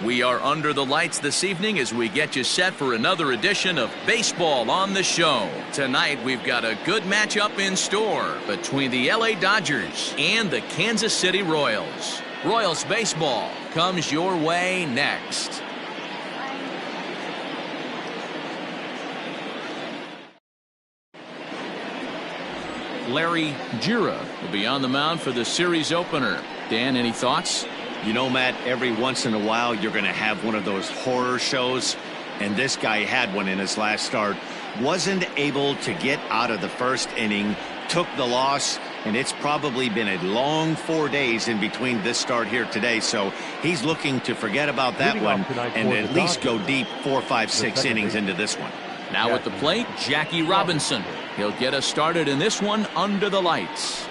We are under the lights this evening as we get you set for another edition of Baseball on the Show. Tonight we've got a good matchup in store between the LA Dodgers and the Kansas City Royals. Royals baseball comes your way next. Larry Gira will be on the mound for the series opener. Dan, any thoughts? You know, Matt, every once in a while you're going to have one of those horror shows, and this guy had one in his last start. Wasn't able to get out of the first inning, took the loss, and it's probably been a long 4 days in between this start here today, so he's looking to forget about that one and at least go deep 4, 5, 6 innings into this one. Now at the plate, Jackie Robinson. He'll get us started in this one under the lights.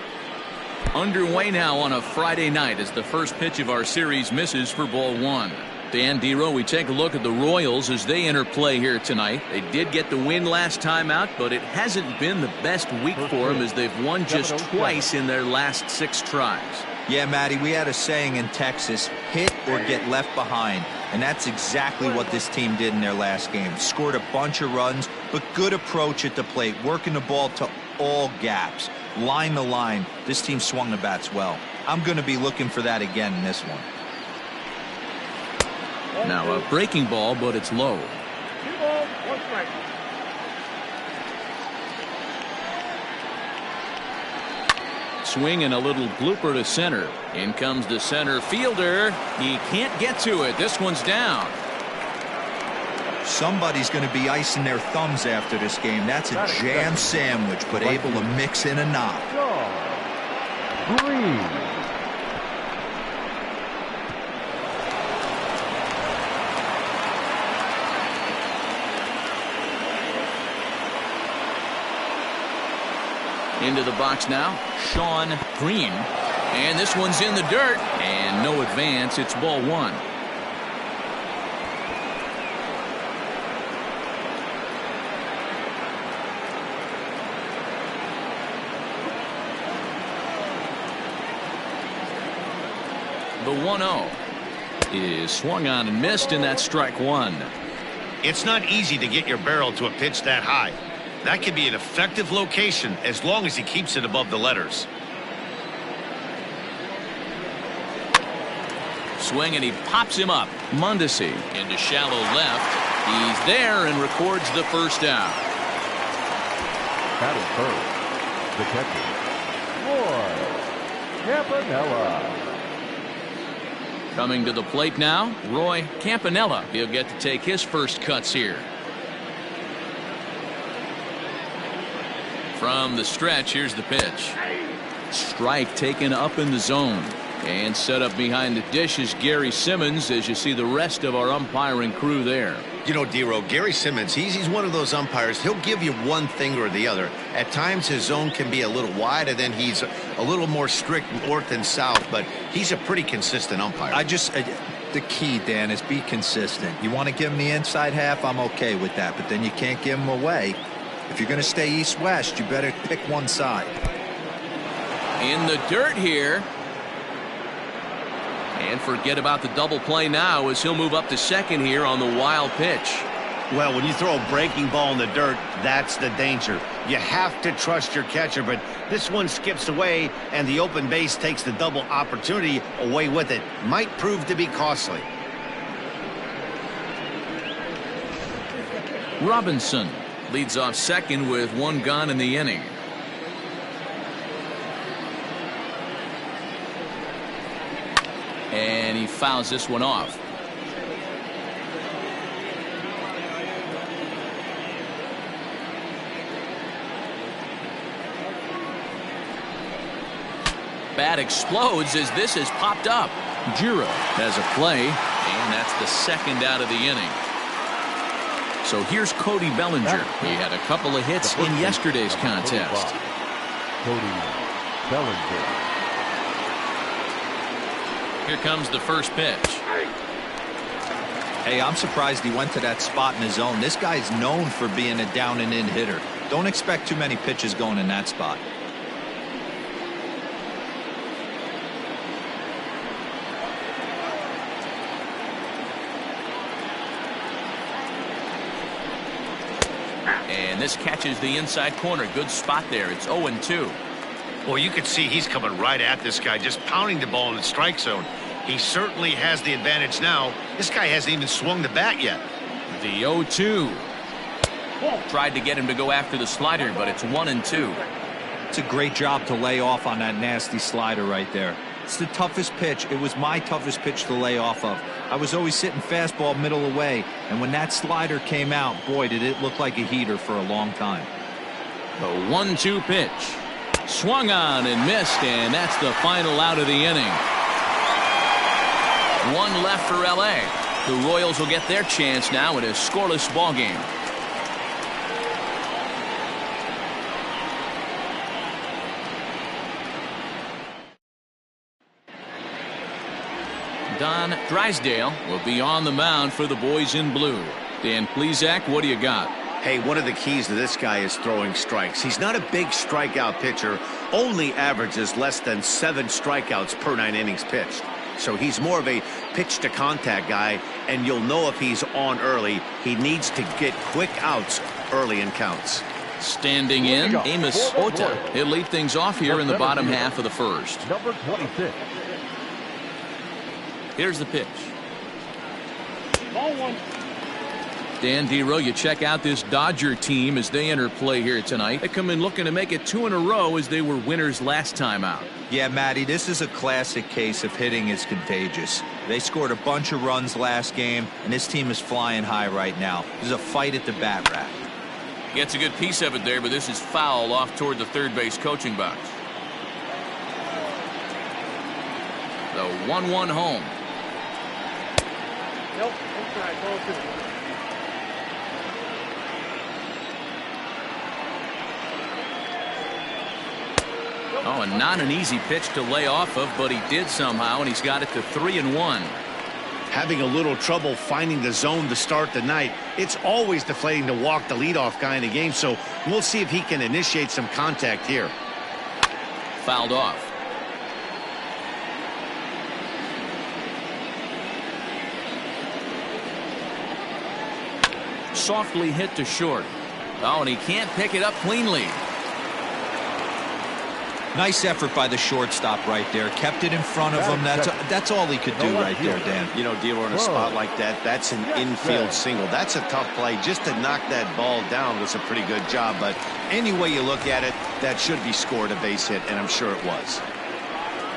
Underway now on a Friday night as the first pitch of our series misses for ball one. Dan Dero, we take a look at the Royals as they enter play here tonight. They did get the win last time out, but it hasn't been the best week for them as they've won just twice in their last 6 tries. Yeah, Matty, we had a saying in Texas, hit or get left behind. And that's exactly what this team did in their last game. Scored a bunch of runs, but good approach at the plate, working the ball to all gaps. Line to line, this team swung the bats well. I'm going to be looking for that again in this one. Now a breaking ball, but it's low. 2 balls, 1 strike. Swing and a little blooper to center. In comes the center fielder. He can't get to it. This one's down. Somebody's going to be icing their thumbs after this game. That's a jam sandwich, but able to mix in a knock. Green. Into the box now, Sean Green. And this one's in the dirt. And no advance. It's ball one. The 1-0 is swung on and missed, and that's strike one. It's not easy to get your barrel to a pitch that high. That could be an effective location as long as he keeps it above the letters. Swing, and he pops him up. Mondesi into shallow left. He's there and records the first out. Batting first, the catcher, Roy Campanella. Coming to the plate now, Roy Campanella. He'll get to take his first cuts here. From the stretch, here's the pitch. Strike taken up in the zone. And set up behind the dish is Gary Simmons as you see the rest of our umpiring crew there. You know, Dero, Gary Simmons, he's one of those umpires. He'll give you one thing or the other. At times his zone can be a little wide, and then he's a little more strict north and south, but he's a pretty consistent umpire. The key, Dan, is be consistent. You want to give him the inside half, I'm okay with that, but then you can't give him away. If you're going to stay east-west, you better pick one side. In the dirt here. And forget about the double play now as he'll move up to second here on the wild pitch. Well, when you throw a breaking ball in the dirt, that's the danger. You have to trust your catcher, but this one skips away, and the open base takes the double opportunity away with it. Might prove to be costly. Robinson leads off second with 1 gone in the inning. And he fouls this one off. Bat explodes as this has popped up. Gira has a play, and that's the second out of the inning. So here's Cody Bellinger. He had a couple of hits in yesterday's contest. Cody Bellinger. Here comes the first pitch. Hey, I'm surprised he went to that spot in his zone. This guy's known for being a down and in hitter. Don't expect too many pitches going in that spot. this catches the inside corner. Good spot there. It's 0-2. Well, you can see he's coming right at this guy, just pounding the ball in the strike zone. He certainly has the advantage now. This guy hasn't even swung the bat yet. The 0-2. Tried to get him to go after the slider, but it's 1-2. It's a great job to lay off on that nasty slider right there. It's the toughest pitch. It was my toughest pitch to lay off of. I was always sitting fastball middle away, and when that slider came out, boy, did it look like a heater for a long time. The 1-2 pitch. Swung on and missed, and that's the final out of the inning. One left for L.A. The Royals will get their chance now in a scoreless ball game. Don Drysdale will be on the mound for the boys in blue. Dan Plesac, what do you got? Hey, one of the keys to this guy is throwing strikes. He's not a big strikeout pitcher, only averages less than 7 strikeouts per 9 innings pitched. So he's more of a pitch to contact guy, and you'll know if he's on early. He needs to get quick outs early in counts. Standing in, Amos Ota. He'll lead things off here in the bottom half of the first. Number 26. Here's the pitch. Ball 1. Dan Dero, you check out this Dodger team as they enter play here tonight. They come in looking to make it 2 in a row as they were winners last time out. Yeah, Matty, this is a classic case of hitting is contagious. They scored a bunch of runs last game, and this team is flying high right now. There's a fight at the bat rack. Gets a good piece of it there, but this is foul off toward the third base coaching box. The 1-1 home. Nope, inside, ball 2. Oh, and not an easy pitch to lay off of, but he did somehow, and he's got it to 3-1. Having a little trouble finding the zone to start the night. It's always deflating to walk the leadoff guy in the game, so we'll see if he can initiate some contact here. Fouled off. Softly hit to short. Oh, and he can't pick it up cleanly. Nice effort by the shortstop right there. Kept it in front of him. That's all he could do right there, Dan. You know, Dealer, in a spot like that, that's an infield single. That's a tough play. Just to knock that ball down was a pretty good job. But any way you look at it, that should be scored a base hit, and I'm sure it was.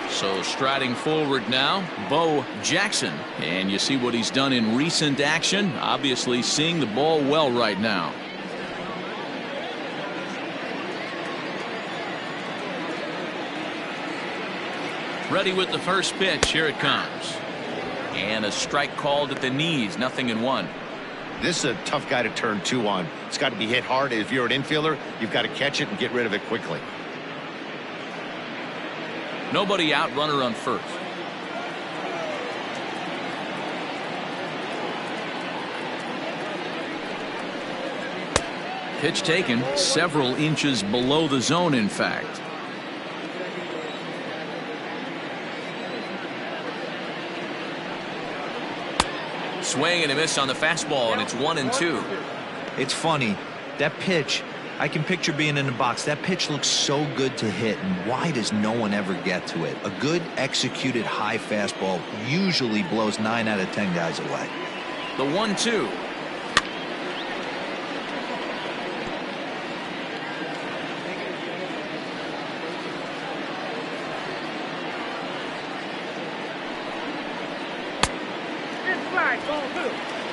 So striding forward now, Bo Jackson. And you see what he's done in recent action. Obviously seeing the ball well right now. Ready with the first pitch. Here it comes. And a strike called at the knees. 0-1. This is a tough guy to turn 2 on. It's got to be hit hard. If you're an infielder, you've got to catch it and get rid of it quickly. Nobody out, runner on first. Pitch taken several inches below the zone, in fact. Swing and a miss on the fastball, and it's 1-2. It's funny. That pitch, I can picture being in the box. That pitch looks so good to hit, and why does no one ever get to it? A good executed high fastball usually blows 9 out of 10 guys away. The 1-2.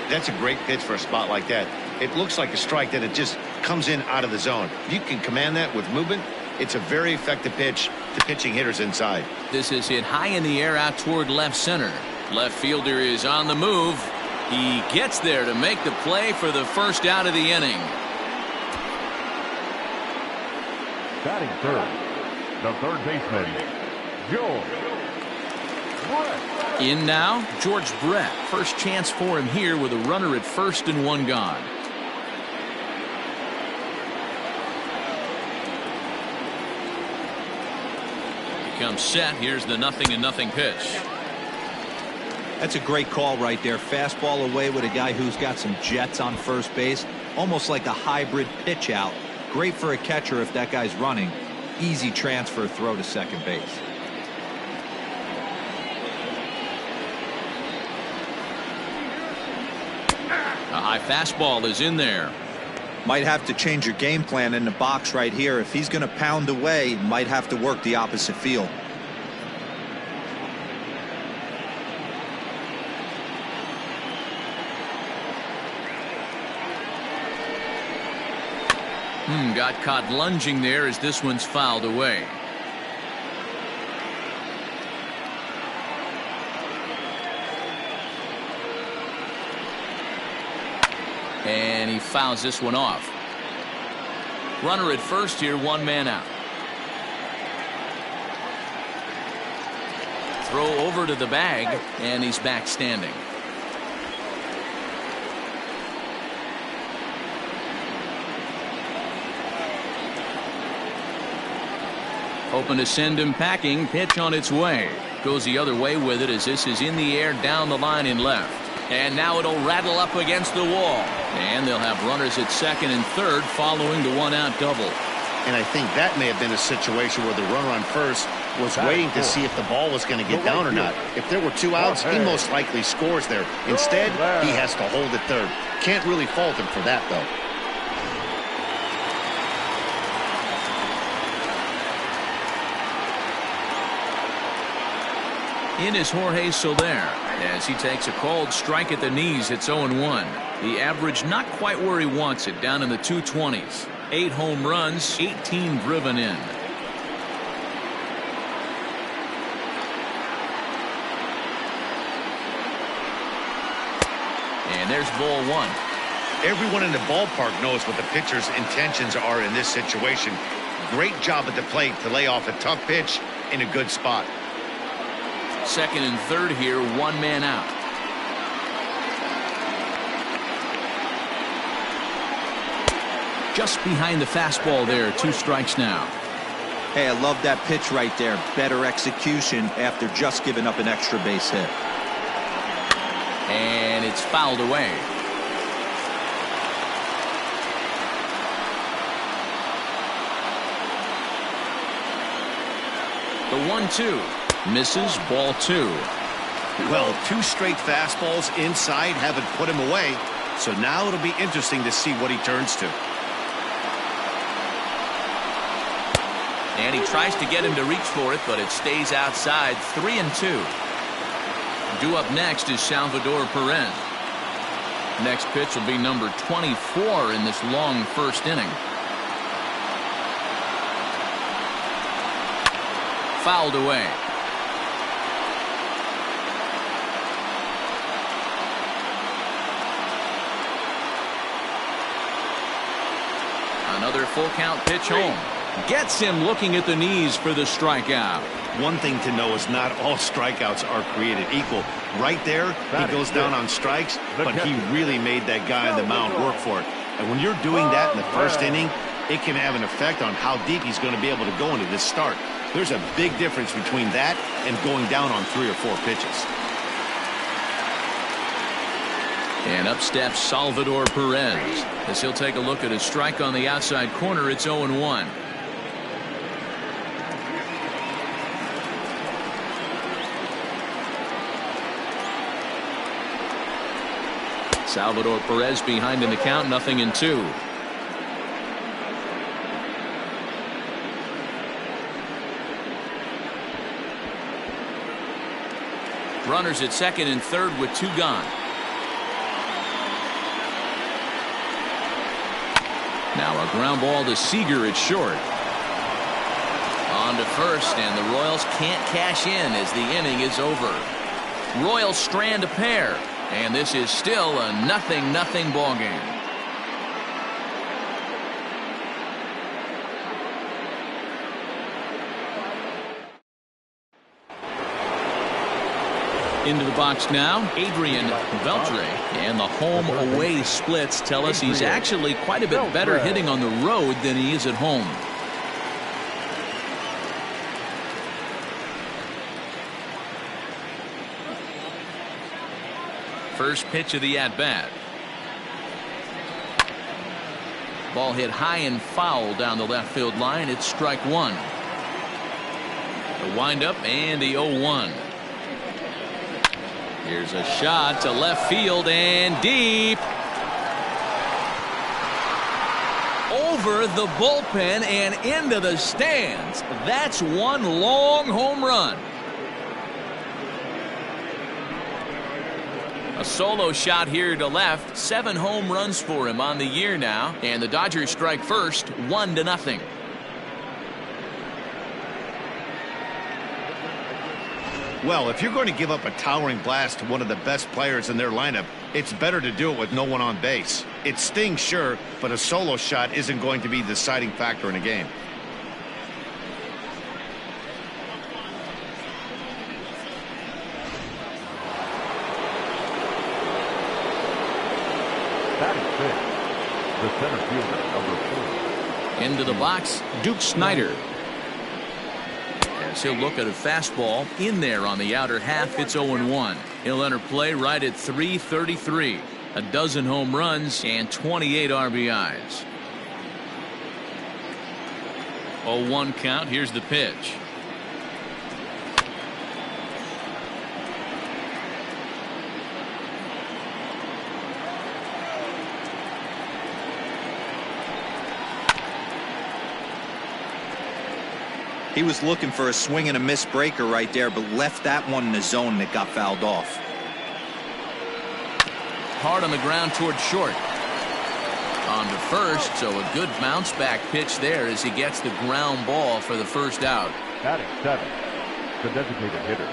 That's a great pitch for a spot like that. It looks like a strike that it just comes in out of the zone. If you can command that with movement, it's a very effective pitch to pitching hitters inside. This is hit high in the air out toward left center. Left fielder is on the move. He gets there to make the play for the first out of the inning. Batting third, the third baseman, George Brett. In now, George Brett. First chance for him here with a runner at first and 1 gone. He comes set. Here's the 0-0 pitch. That's a great call right there. Fastball away with a guy who's got some jets on first base. almost like a hybrid pitch out. Great for a catcher if that guy's running. Easy transfer throw to second base. A high fastball is in there. Might have to change your game plan in the box right here. If he's going to pound away, might have to work the opposite field. Got caught lunging there as this one's fouled away. And he fouls this one off. Runner at first here, one man out. Throw over to the bag, and he's back standing. Hoping to send him packing. Pitch on its way. Goes the other way with it as this is in the air down the line in left. And now it'll rattle up against the wall. And they'll have runners at second and third following the one-out double. And I think that may have been a situation where the runner on first was waiting to see if the ball was going to get down or not. If there were two outs, he most likely scores there. Instead, he has to hold at third. Can't really fault him for that, though. In is Jorge Soler as he takes a called strike at the knees. It's 0-1. The average not quite where he wants it, down in the 220s. 8 home runs, 18 driven in. And there's ball one. Everyone in the ballpark knows what the pitcher's intentions are in this situation. Great job at the plate to lay off a tough pitch in a good spot. Second and third here, one man out. Just behind the fastball there, 2 strikes now. Hey, I love that pitch right there. Better execution after just giving up an extra base hit. And it's fouled away. The 1-2. Misses, ball 2. Well, 2 straight fastballs inside haven't put him away. So now it'll be interesting to see what he turns to. And he tries to get him to reach for it, but it stays outside. 3-2. Due up next is Salvador Perez. Next pitch will be number 24 in this long first inning. Fouled away. Another full count pitch home. Gets him looking at the knees for the strikeout. One thing to know is not all strikeouts are created equal. Right there, he goes down on strikes, but he really made that guy on the mound work for it. And when you're doing that in the first inning, it can have an effect on how deep he's going to be able to go into this start. There's a big difference between that and going down on 3 or 4 pitches. And up steps Salvador Perez as he'll take a look at a strike on the outside corner. It's 0-1. Salvador Perez behind in the count, 0-2. Runners at second and third with 2 gone. Now a ground ball to Seager at short. On to first, and the Royals can't cash in as the inning is over. Royals strand a pair, and this is still a 0-0 ball game. Into the box now, Adrian Beltre, and the home-away splits tell us he's actually quite a bit better hitting on the road than he is at home. First pitch of the at-bat. Ball hit high and foul down the left field line. It's strike one. The windup and the 0-1. Here's a shot to left field and deep. Over the bullpen and into the stands. That's one long home run. A solo shot here to left. 7 home runs for him on the year now. And the Dodgers strike first, 1-0. Well, if you're going to give up a towering blast to one of the best players in their lineup, it's better to do it with no one on base. It stings, sure, but a solo shot isn't going to be the deciding factor in a game. The center fielder, number 4. Into the box, Duke Snider. As he'll look at a fastball in there on the outer half. It's 0-1. He'll enter play right at 333. A dozen home runs and 28 RBIs. 0-1 count. Here's the pitch. He was looking for a swing and a miss breaker right there, but left that one in the zone that got fouled off. Hard on the ground towards short. On to first, so a good bounce back pitch there as he gets the ground ball for the first out. Batting 7, the designated hitter,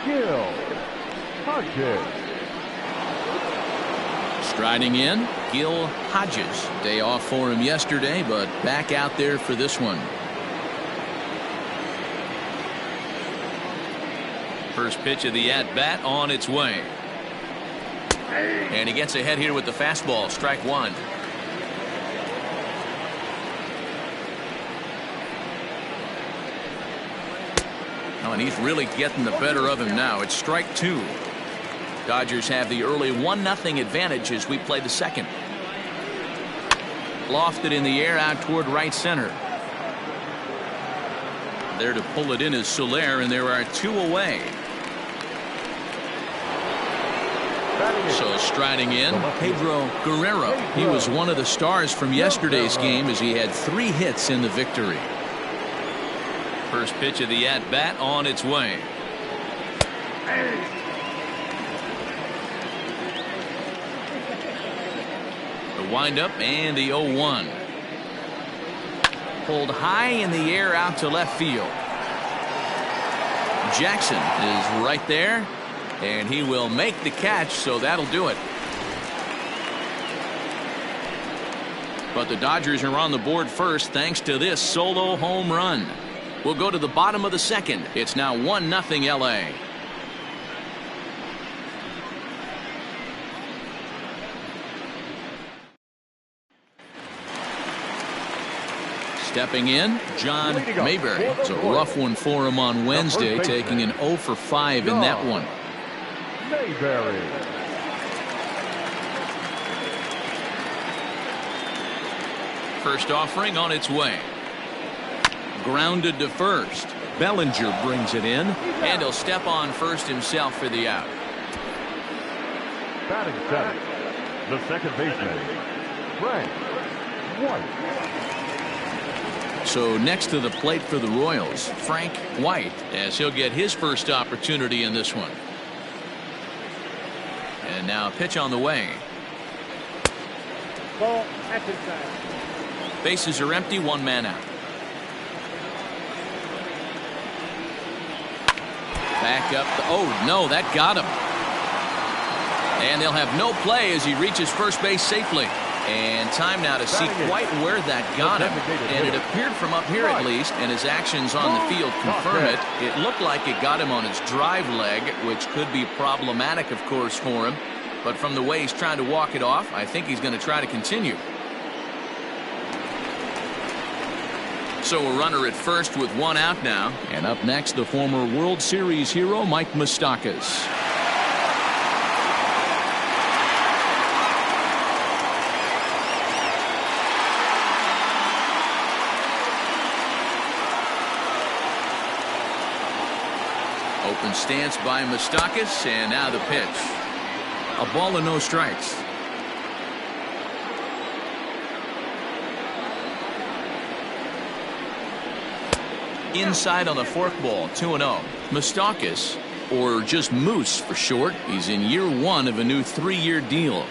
Gil Hodges. Striding in, Gil Hodges. Day off for him yesterday, but back out there for this one. First pitch of the at-bat on its way. And he gets ahead here with the fastball. Strike one. Oh, and he's really getting the better of him now. It's strike two. Dodgers have the early 1-0 advantage as we play the second. Lofted in the air out toward right center. There to pull it in is Soler, and there are 2 away. So striding in, Pedro Guerrero. He was one of the stars from yesterday's game as he had 3 hits in the victory. First pitch of the at-bat on its way. The windup and the 0-1. Pulled high in the air out to left field. Jackson is right there, and he will make the catch, so that'll do it. But the Dodgers are on the board first thanks to this solo home run. We'll go to the bottom of the second. It's now 1-0 LA. Stepping in, John Mayberry. It's a rough one for him on Wednesday, taking an 0 for 5 in that one. Mayberry. First offering on its way. Grounded to first. Bellinger brings it in, and he'll step on first himself for the out. Batting 7, the second baseman, Frank White. So next to the plate for the Royals, Frank White, as he'll get his first opportunity in this one. And now a pitch on the way. Ball, that's inside. Bases are empty, 1 man out. Back up. Oh, no, that got him. And they'll have no play as he reaches first base safely. And time now to see quite where that got him. And it appeared from up here at least, and his actions on the field confirm it. It looked like it got him on his drive leg, which could be problematic, of course, for him. But from the way he's trying to walk it off, I think he's going to try to continue. So a runner at first with 1 out now. And up next, the former World Series hero, Mike Moustakas. Open stance by Moustakas, and now the pitch. A ball and no strikes. Inside on the forkball, 2-0. Moustakas, or just Moose for short, he's in year 1 of a new 3-year deal.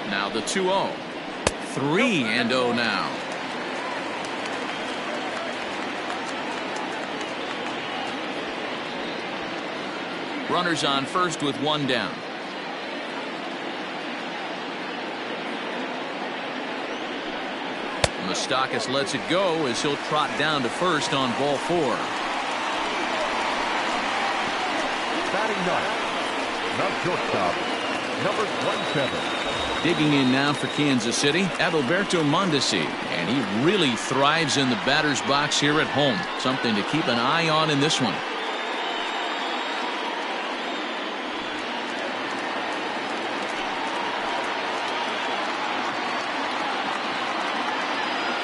Now the 2-0. 3-0 now. Runners on first with 1 down. Moustakas lets it go as he'll trot down to first on ball 4. Batting ninth, the shortstop, number 27. Digging in now for Kansas City, Adalberto Mondesi, and he really thrives in the batter's box here at home. Something to keep an eye on in this one.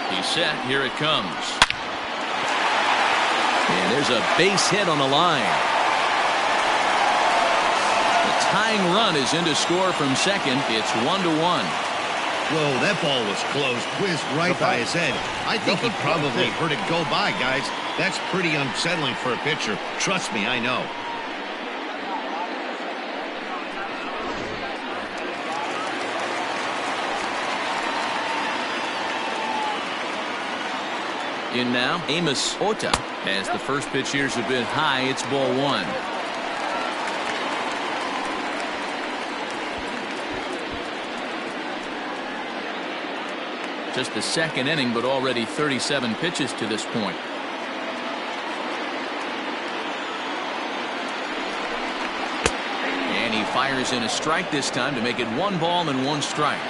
He's set. Here it comes. And there's a base hit on the line. The tying run is in to score from second. It's 1-1. Whoa, that ball was close. Whizzed right by his head. I think he probably heard it go by, guys. That's pretty unsettling for a pitcher. Trust me, I know. In now, Amos Ota. As the first pitch here's a bit high, it's ball 1. Just the second inning, but already 37 pitches to this point. And he fires in a strike this time to make it 1 ball and 1 strike.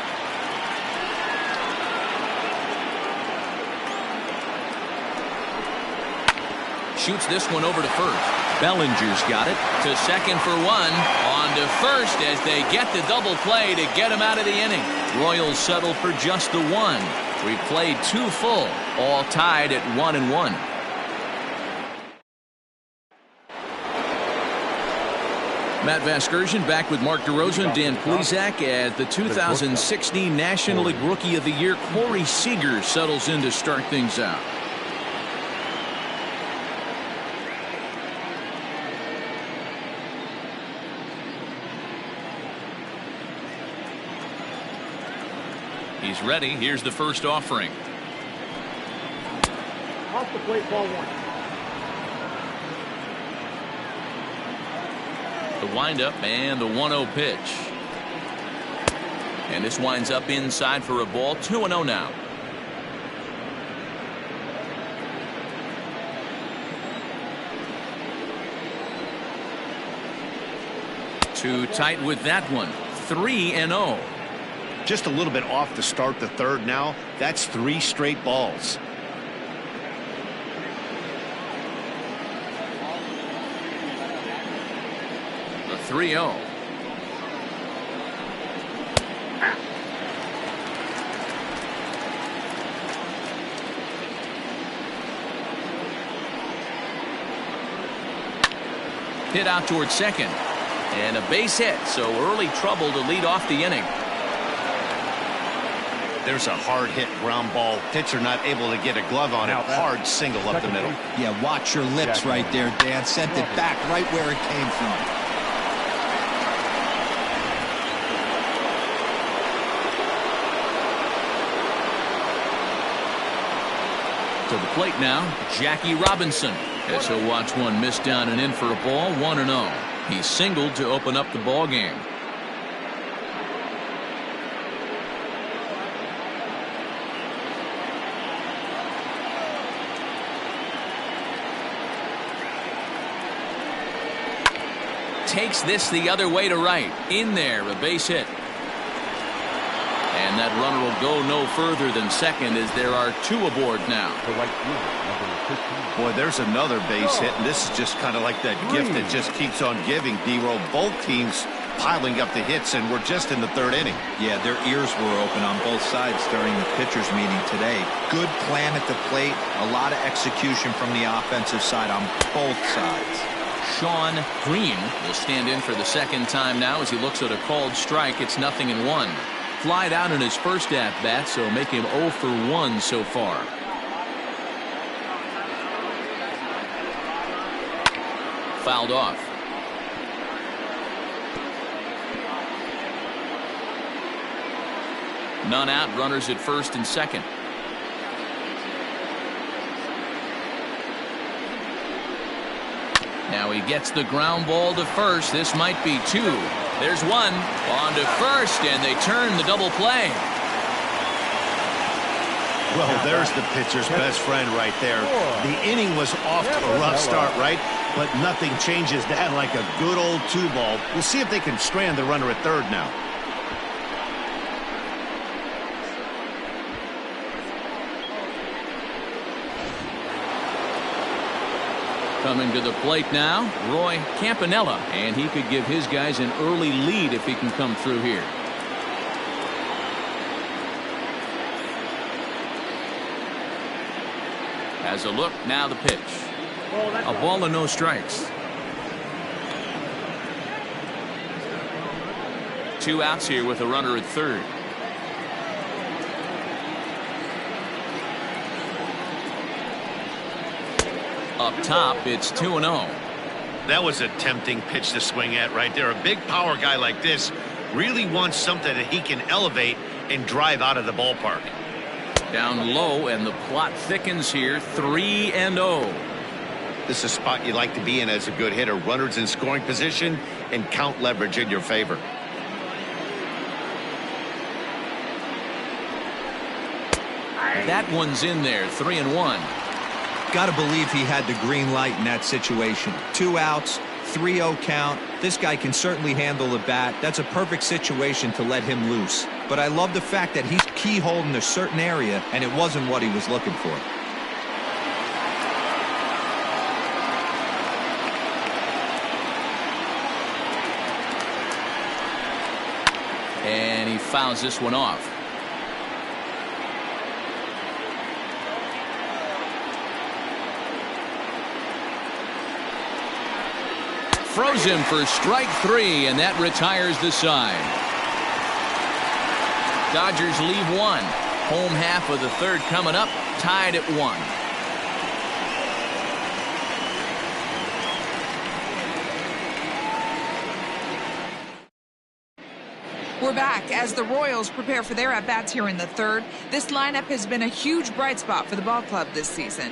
Shoots this one over to first. Bellinger's got it to second for 1. On to first as they get the double play to get him out of the inning. Royals settle for just the 1. We played 2 full, all tied at 1-1. Matt Vasgersian back with Mark DeRosa and Dan Plesac as the 2016 National League Rookie of the Year Corey Seager settles in to start things out. He's ready. Here's the first offering. Off the plate, ball 1. The windup and the 1-0 pitch. And this winds up inside for a ball. 2-0 now. Too tight with that one. 3-0. Just a little bit off to start the third now. That's 3 straight balls. The 3-0. Hit out towards second. And a base hit, so early trouble to lead off the inning. There's a hard hit ground ball. Pitcher not able to get a glove on it. Hard single up the middle. Yeah, watch your lips right there, Dan. Sent it back right where it came from. To the plate now, Jackie Robinson. As he'll watch one miss down and in for a ball. 1-0. He singled to open up the ball game. Takes this the other way to right. In there, a base hit. And that runner will go no further than second as there are 2 aboard now. Boy, there's another base hit, and this is just kind of like that gift that just keeps on giving, D-Roll. Both teams piling up the hits, and we're just in the third inning. Yeah, their ears were open on both sides during the pitchers meeting today. Good plan at the plate, a lot of execution from the offensive side on both sides. Sean Green will stand in for the second time now as he looks at a called strike. It's 0-1. Flied out in his first at-bat, so make him 0 for 1 so far. Fouled off. None out, runners at first and second. Now he gets the ground ball to first. This might be 2. There's 1 on to first, and they turn the double play. Well, there's the pitcher's best friend right there. The inning was off to a rough start, right? But nothing changes that like a good old 2-ball. We'll see if they can strand the runner at third now. Coming to the plate now, Roy Campanella, and he could give his guys an early lead if he can come through here. Has a look, now the pitch. A ball and no strikes. 2 outs here with a runner at third. Up top, it's 2-0. That was a tempting pitch to swing at right there. A big power guy like this really wants something that he can elevate and drive out of the ballpark. Down low, and the plot thickens here. 3-0. This is a spot you like to be in as a good hitter. Runners in scoring position and count leverage in your favor. That one's in there. 3-1. Got to believe he had the green light in that situation. 2 outs, 3-0 count. This guy can certainly handle the bat. That's a perfect situation to let him loose. But I love the fact that he's keyholed in a certain area, and it wasn't what he was looking for. And he fouls this one off. Throws him for strike 3, and that retires the side. Dodgers leave 1. Home half of the third coming up, tied at 1. We're back as the Royals prepare for their at-bats here in the third. This lineup has been a huge bright spot for the ball club this season.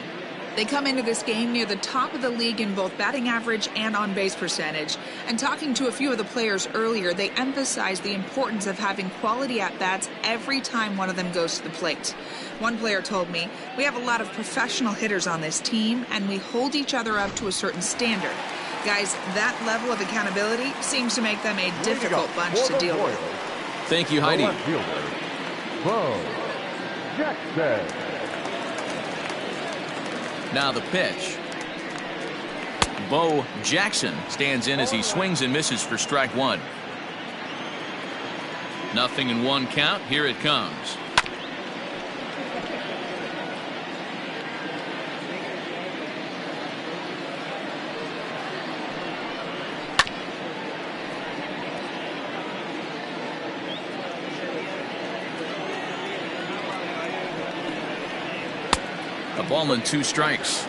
They come into this game near the top of the league in both batting average and on-base percentage. And talking to a few of the players earlier, they emphasized the importance of having quality at-bats every time one of them goes to the plate. One player told me, "We have a lot of professional hitters on this team, and we hold each other up to a certain standard." Guys, that level of accountability seems to make them a difficult bunch to deal with. Thank you, Heidi. Bo Jackson. Now the pitch. Bo Jackson stands in as he swings and misses for strike 1. 0-1 count. Here it comes. A ball and 2 strikes.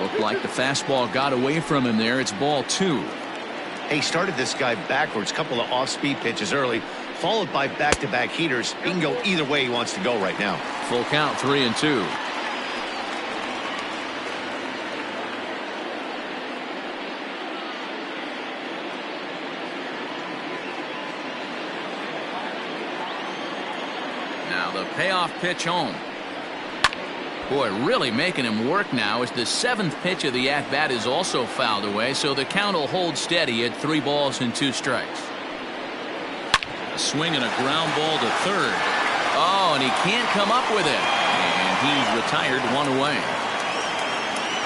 Looked like the fastball got away from him there. It's ball 2. He started this guy backwards. Couple of off-speed pitches early, followed by back-to-back heaters. He can go either way he wants to go right now. Full count, 3-2. Now the payoff pitch home. Boy, really making him work now as the 7th pitch of the at-bat is also fouled away, so the count will hold steady at 3 balls and 2 strikes. A swing and a ground ball to third. Oh, and he can't come up with it. And he's retired 1 away.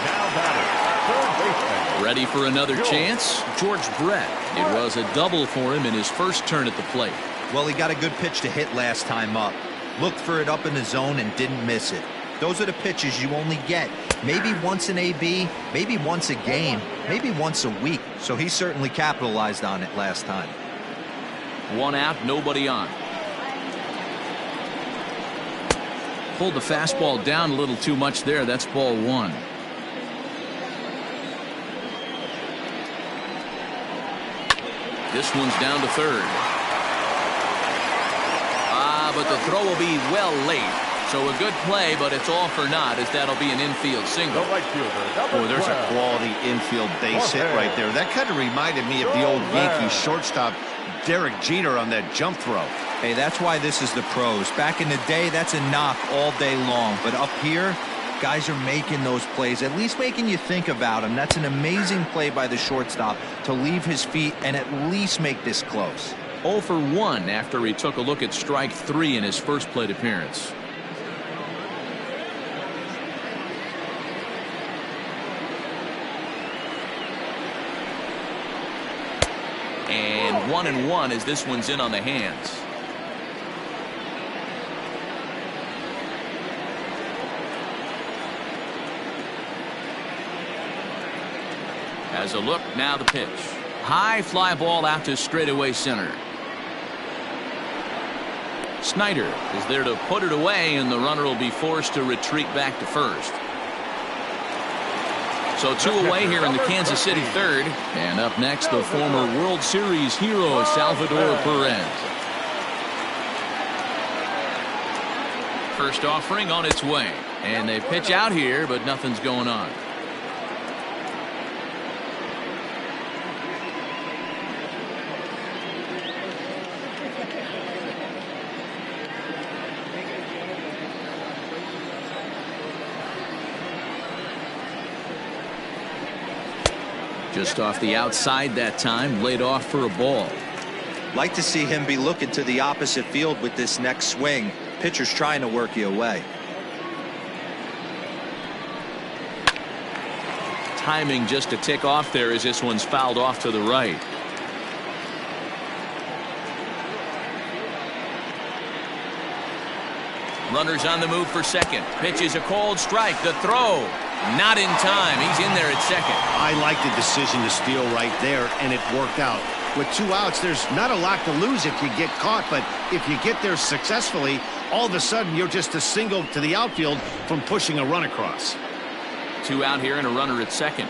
Now batting, third baseman. Ready for another chance? George Brett. It was a double for him in his first turn at the plate. Well, he got a good pitch to hit last time up. Looked for it up in the zone and didn't miss it. Those are the pitches you only get maybe once in AB, maybe once a game, maybe once a week. So he certainly capitalized on it last time. One out, nobody on. Pulled the fastball down a little too much there. That's ball one. This one's down to third. But the throw will be well late. So a good play, but it's all for naught, as that'll be an infield single. The right fielder, Boy, there's a quality infield base hit right there. That kind of reminded me of the old Yankees shortstop Derek Jeter on that jump throw. Hey, that's why this is the pros. Back in the day, that's a knock all day long. But up here, guys are making those plays, at least making you think about them. That's an amazing play by the shortstop to leave his feet and at least make this close. 0 for 1 after he took a look at strike 3 in his first plate appearance. And 1-1 as this one's in on the hands. As a look, now the pitch. High fly ball out to straightaway center. Snyder is there to put it away, and the runner will be forced to retreat back to first. So 2 away here in the Kansas City third. And up next, the former World Series hero, Salvador Perez. First offering on its way. And they pitch out here, but nothing's going on. Just off the outside that time, laid off for a ball. Like to see him be looking to the opposite field with this next swing. Pitcher's trying to work you away. Timing just a tick off there as this one's fouled off to the right. Runners on the move for second. Pitch is a cold strike. The throw. Not in time. He's in there at second. I like the decision to steal right there, and it worked out. With 2 outs, there's not a lot to lose if you get caught, but if you get there successfully, all of a sudden you're just a single to the outfield from pushing a run across. 2 out here and a runner at second.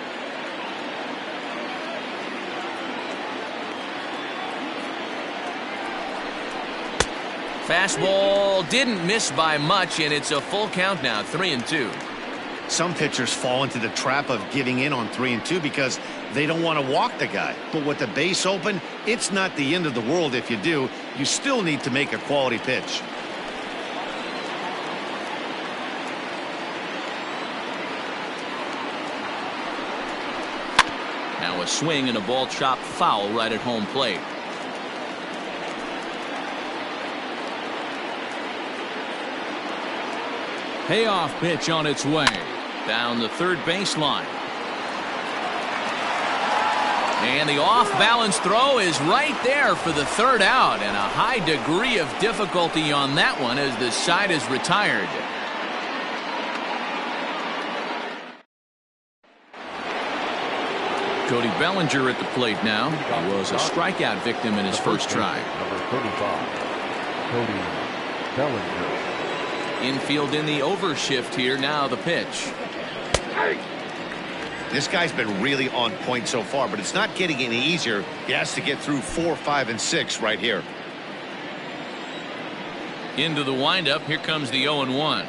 Fastball didn't miss by much, and it's a full count now, 3-2. Some pitchers fall into the trap of giving in on 3-2 because they don't want to walk the guy. But with the base open, it's not the end of the world if you do. You still need to make a quality pitch. Now a swing and a ball chopped foul right at home plate. Payoff pitch on its way. Down the third baseline. And the off-balance throw is right there for the third out, and a high degree of difficulty on that one as the side is retired. Cody Bellinger at the plate now. He was a strikeout victim in his first try. Number 35, Cody Bellinger. Infield in the overshift here. Now the pitch. This guy's been really on point so far, but it's not getting any easier. He has to get through 4, 5, and 6 right here. Into the windup. Here comes the 0-1.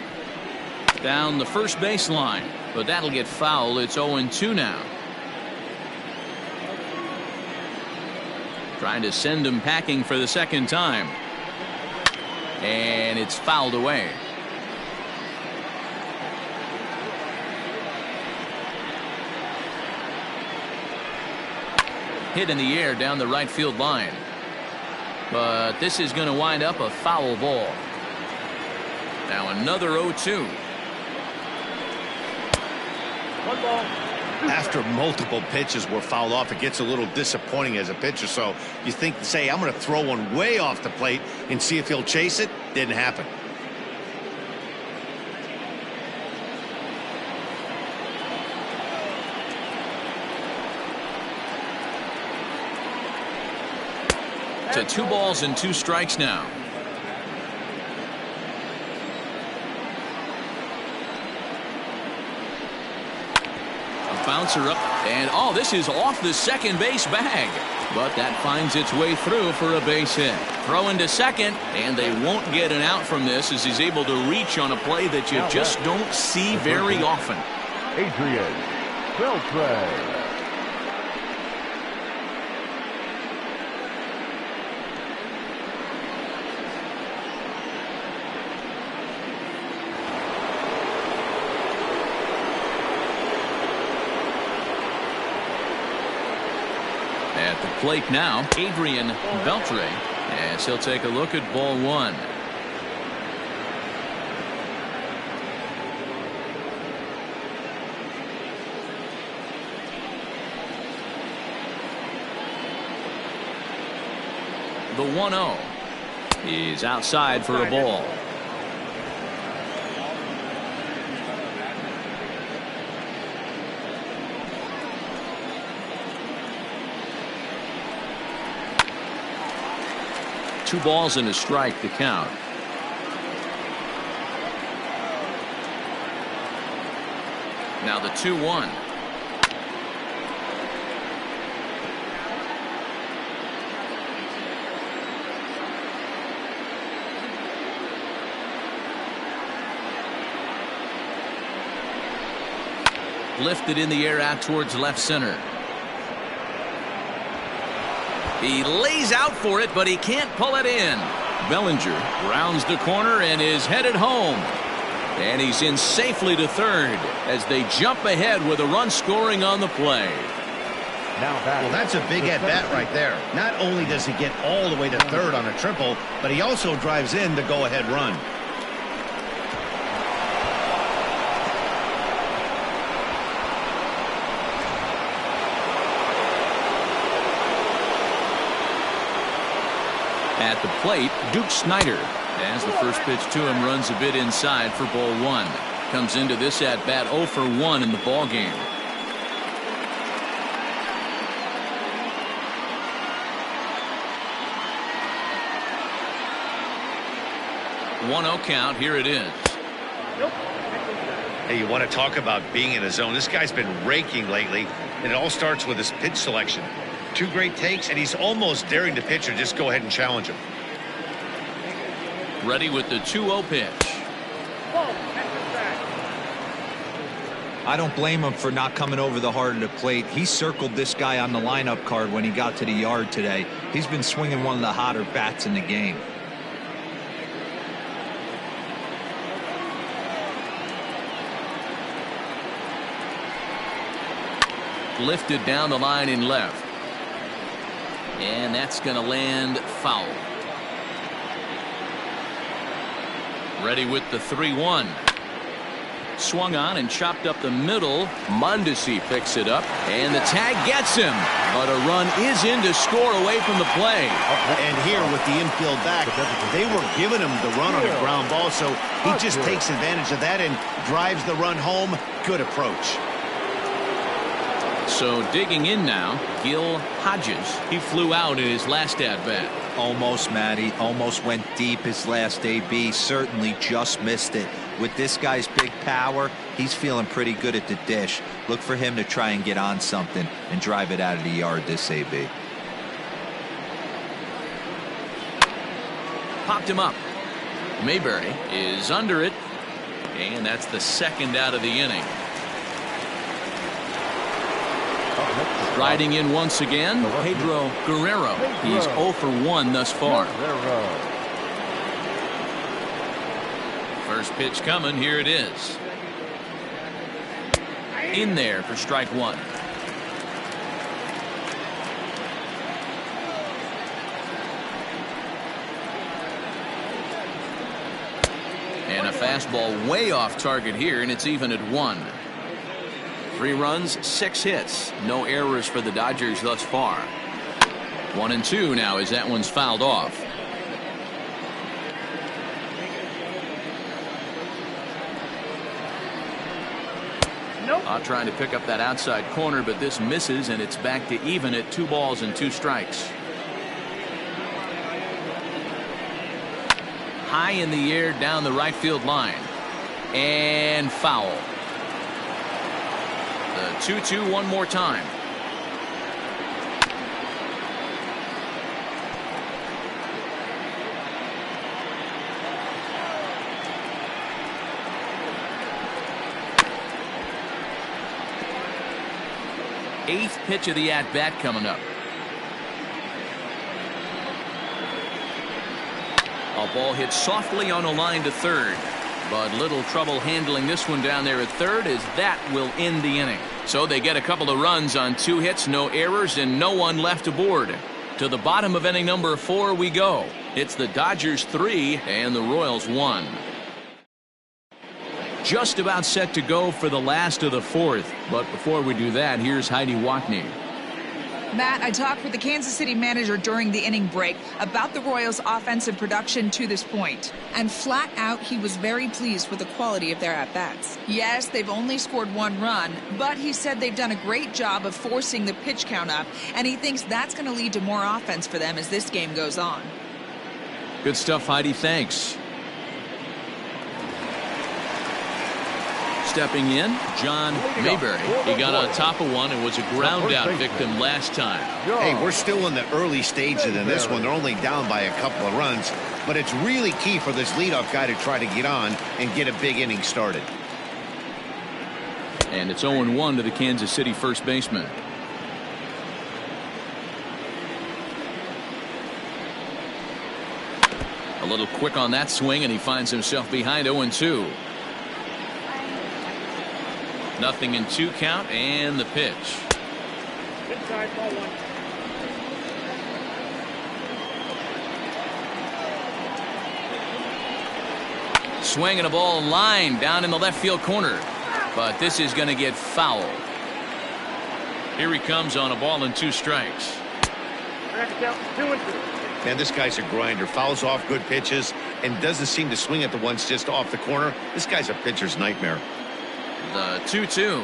Down the first baseline, but that'll get foul. It's 0-2 now. Trying to send him packing for the second time. And it's fouled away. Hit in the air down the right field line. But this is going to wind up a foul ball. Now another 0-2. 1 ball. After multiple pitches were fouled off, it gets a little disappointing as a pitcher. So you think, say, I'm going to throw one way off the plate and see if he'll chase it. Didn't happen. To 2 balls and 2 strikes now. Bouncer up, and oh, this is off the second base bag, but that finds its way through for a base hit. Throw into second, and they won't get an out from this as he's able to reach on a play that you just don't see very often. Adrian Beltre. At the plate now, Adrian Beltre, as he'll take a look at ball 1. The 1-0 is outside for a ball. Two balls and a strike to count. Now the 2-1. Lifted in the air out towards left center. He lays out for it, but he can't pull it in. Bellinger rounds the corner and is headed home. And he's in safely to third as they jump ahead with a run scoring on the play. Well, that's a big at-bat right there. Not only does he get all the way to third on a triple, but he also drives in the go-ahead run. At the plate, Duke Snider, as the first pitch to him runs a bit inside for ball 1. Comes into this at bat 0 for 1 in the ball game. Nope. 1-0 count. Here it is. Hey, you want to talk about being in a zone? This guy's been raking lately, and it all starts with his pitch selection. 2 great takes, and he's almost daring the pitcher just go ahead and challenge him. Ready with the 2-0 pitch. I don't blame him for not coming over the heart of the plate. He circled this guy on the lineup card when he got to the yard today. He's been swinging one of the hotter bats in the game. Lifted down the line in left. And that's going to land foul. Ready with the 3-1. Swung on and chopped up the middle. Mondesi picks it up, and the tag gets him. But a run is in to score away from the play. And here with the infield back, they were giving him the run on a ground ball, so he just takes advantage of that and drives the run home. Good approach. So digging in now, Gil Hodges. He flew out in his last at-bat. Almost, Matty. Almost went deep his last AB. Certainly just missed it. With this guy's big power, he's feeling pretty good at the dish. Look for him to try and get on something and drive it out of the yard this AB. Popped him up. Mayberry is under it, and that's the second out of the inning. Riding in once again, Pedro Guerrero. He's 0 for 1 thus far. First pitch coming. Here it is. In there for strike 1. And a fastball way off target here, and it's even at 1. 3 runs, 6 hits. No errors for the Dodgers thus far. 1-2 now as that one's fouled off. Trying to pick up that outside corner, but this misses, and it's back to even at 2 balls and 2 strikes. High in the air down the right field line. And foul. The 2-2 one more time. Eighth pitch of the at-bat coming up. A ball hit softly on a line to third, but little trouble handling this one down there at third, as that will end the inning. So they get a couple of runs on 2 hits, no errors, and no one left aboard. To the bottom of inning number 4 we go. It's the Dodgers 3 and the Royals 1. Just about set to go for the last of the 4th. But before we do that, here's Heidi Watney. Matt, I talked with the Kansas City manager during the inning break about the Royals' offensive production to this point. And flat out, he was very pleased with the quality of their at-bats. Yes, they've only scored 1 run, but he said they've done a great job of forcing the pitch count up, and he thinks that's going to lead to more offense for them as this game goes on. Good stuff, Heidi. Thanks. Stepping in, John Mayberry. He got on top of one and was a ground out victim last time. Hey, we're still in the early stages in this one. They're only down by a couple of runs, but it's really key for this leadoff guy to try to get on and get a big inning started. And it's 0-1 to the Kansas City first baseman. A little quick on that swing, and he finds himself behind 0-2. Nothing in 2 count, and the pitch. Inside, ball 1. Swing and a ball line down in the left field corner, but this is going to get fouled. Here he comes on a ball and 2 strikes. Count 2-2. Man, this guy's a grinder. Fouls off good pitches and doesn't seem to swing at the ones just off the corner. This guy's a pitcher's nightmare. The 2-2.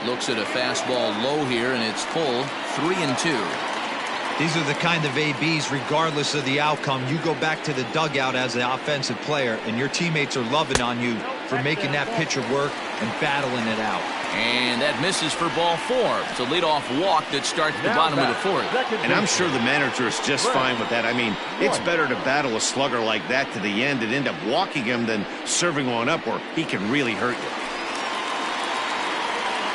Looks at a fastball low here, and it's pulled. 3-2. These are the kind of ABs, regardless of the outcome. You go back to the dugout as an offensive player, and your teammates are loving on you for making that pitcher work and battling it out. And that misses for ball 4. It's a leadoff walk that starts the bottom of the 4th. And I'm sure the manager is just fine with that. I mean, it's better to battle a slugger like that to the end and end up walking him than serving one up where he can really hurt you.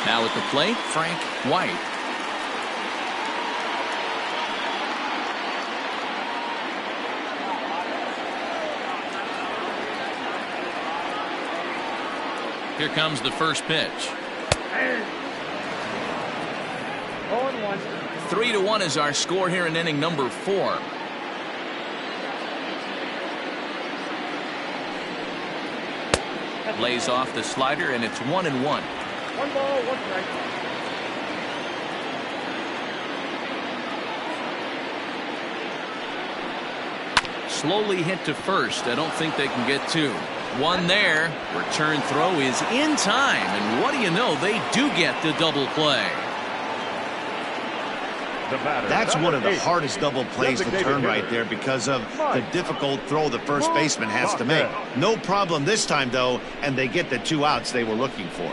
Now at the plate, Frank White. Here comes the first pitch. 0-1. 3-1 is our score here in inning number 4. Lays off the slider, and it's 1-1. 1 ball, 1 strike. Slowly hit to first. I don't think they can get 2. 1 there. Return throw is in time, and what do you know, they do get the double play. That's one of the hardest double plays to turn right there because of the difficult throw the first baseman has to make. No problem this time, though, and they get the 2 outs they were looking for.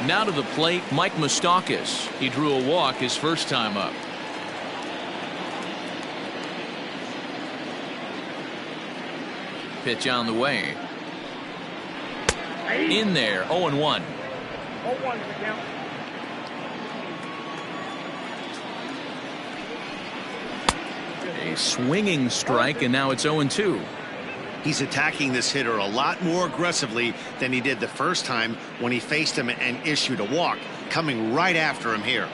Now to the plate, Mike Moustakas. He drew a walk his first time up. Pitch on the way. In there, 0-1. 0-1 the count. A swinging strike, and now it's 0-2. He's attacking this hitter a lot more aggressively than he did the first time when he faced him and issued a walk. Coming right after him here.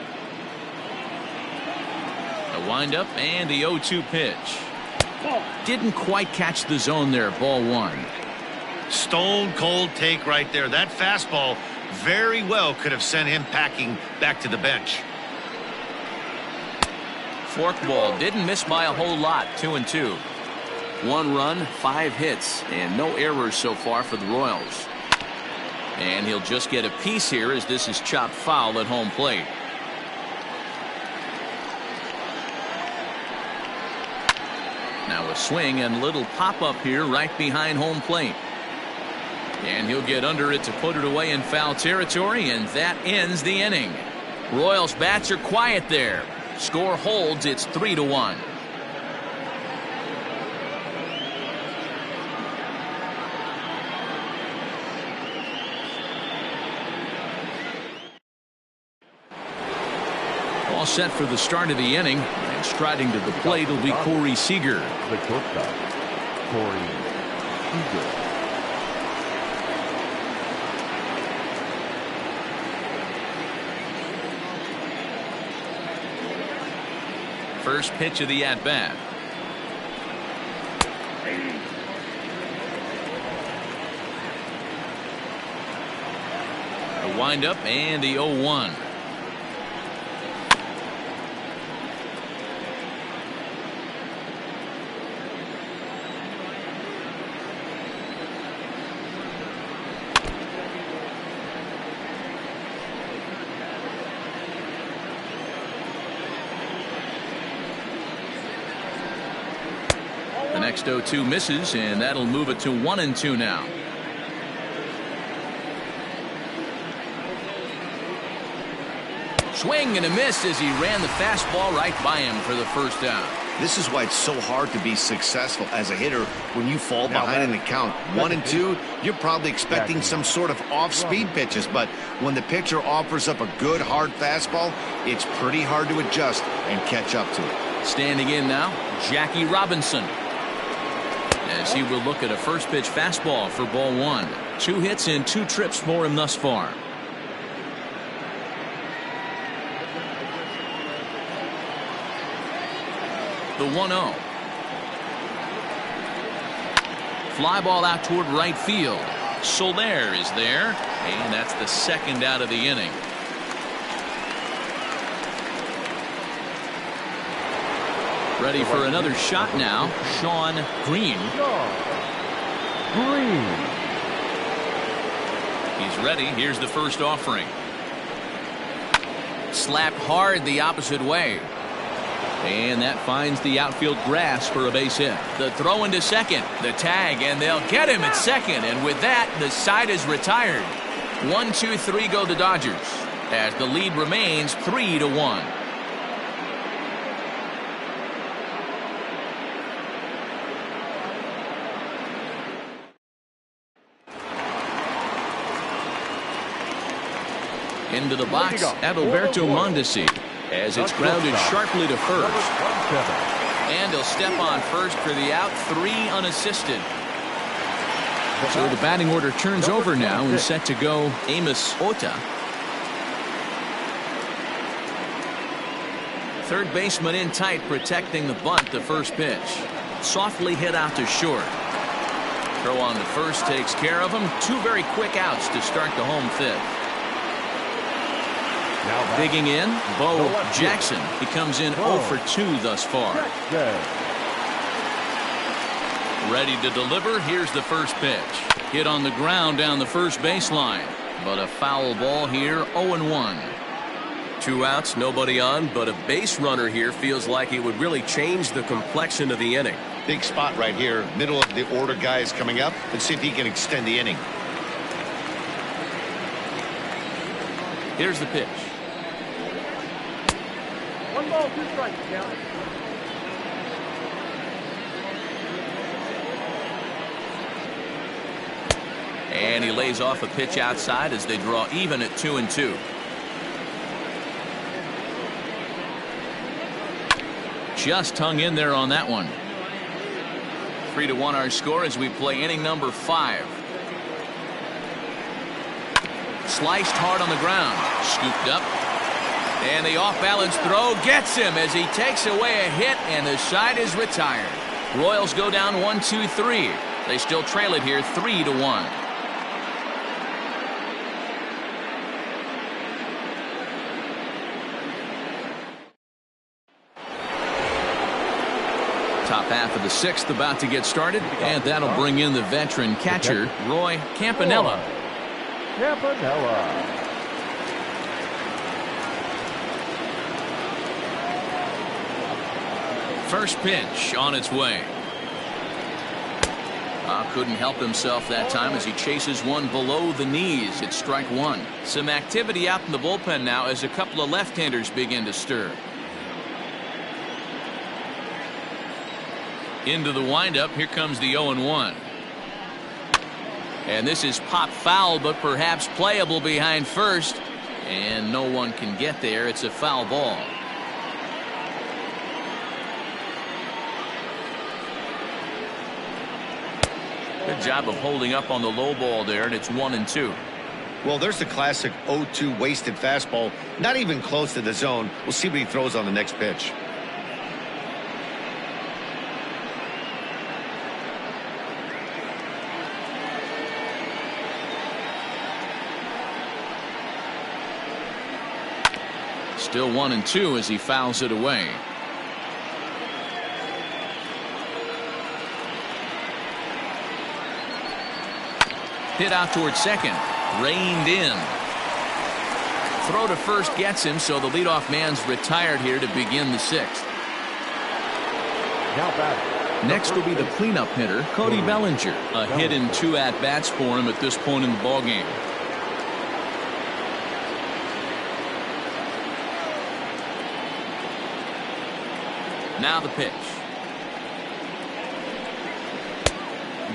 A windup and the 0-2 pitch. Didn't quite catch the zone there. Ball 1. Stone cold take right there. That fastball very well could have sent him packing back to the bench. Forkball didn't miss by a whole lot. 2-2. 1 run, 5 hits, and no errors so far for the Royals. And he'll just get a piece here as this is chopped foul at home plate. Now a swing and little pop up here right behind home plate. And he'll get under it to put it away in foul territory, and that ends the inning. Royals bats are quiet there. Score holds. It's 3-1. All set for the start of the inning, and striding to the plate will be Corey Seager. The shortstop, Corey Seager. First pitch of the at-bat. A windup and the 0-1. The next 0-2 misses, and that'll move it to 1-2 now. Swing and a miss as he ran the fastball right by him for the first down. This is why it's so hard to be successful as a hitter when you fall behind in the count. 1-2, you're probably expecting some sort of off-speed pitches, but when the pitcher offers up a good hard fastball, it's pretty hard to adjust and catch up to it. Standing in now, Jackie Robinson, as he will look at a first pitch fastball for ball 1. 2 hits and 2 trips for him thus far. The 1-0. Fly ball out toward right field. Soler is there, and that's the second out of the inning. Ready for another shot now, Sean Green. He's ready. Here's the first offering. Slapped hard the opposite way. And that finds the outfield grass for a base hit. The throw into second, the tag, and they'll get him at second. And with that, the side is retired. 1-2-3 go the Dodgers, as the lead remains 3-1. Into the box, Adalberto Mondesi, as it's grounded sharply to first. And he'll step on first for the out, 3 unassisted. So the batting order turns over now and set to go Amos Ota. Third baseman in tight, protecting the bunt. The first pitch softly hit out to short. Throw on to first takes care of him. 2 very quick outs to start the home 5th. Digging in, Bo Jackson. He comes in 0 for 2 thus far. Ready to deliver. Here's the first pitch. Hit on the ground down the first baseline. But a foul ball here, 0-1. 2 outs, nobody on, but a base runner here feels like it would really change the complexion of the inning. Big spot right here. Middle of the order guy is coming up. Let's see if he can extend the inning. Here's the pitch. 1 ball, 2 strikes, count. And he lays off a pitch outside as they draw even at 2-2. just hung in there on that one. 3-1 our score as we play inning number 5. Sliced hard on the ground. Scooped up. And the off-balance throw gets him as he takes away a hit, and the side is retired. Royals go down 1-2-3. They still trail it here 3-1. Top half of the 6th about to get started, and that'll bring in the veteran catcher, Roy Campanella. First pitch on its way. Couldn't help himself that time as he chases one below the knees. It's strike 1. Some activity out in the bullpen now as a couple of left-handers begin to stir. Into the windup. Here comes the 0-1. And this is pop foul, but perhaps playable behind first. And no one can get there. It's a foul ball. Good job of holding up on the low ball there, and it's 1-2. Well, there's the classic 0-2 wasted fastball. Not even close to the zone. We'll see what he throws on the next pitch. Still 1-2 as he fouls it away. Hit out towards second. Reined in. Throw to first gets him, so the leadoff man's retired here to begin the 6th. Next will be the cleanup hitter, Cody Bellinger. A hit in 2 at-bats for him at this point in the ballgame. Now the pitch.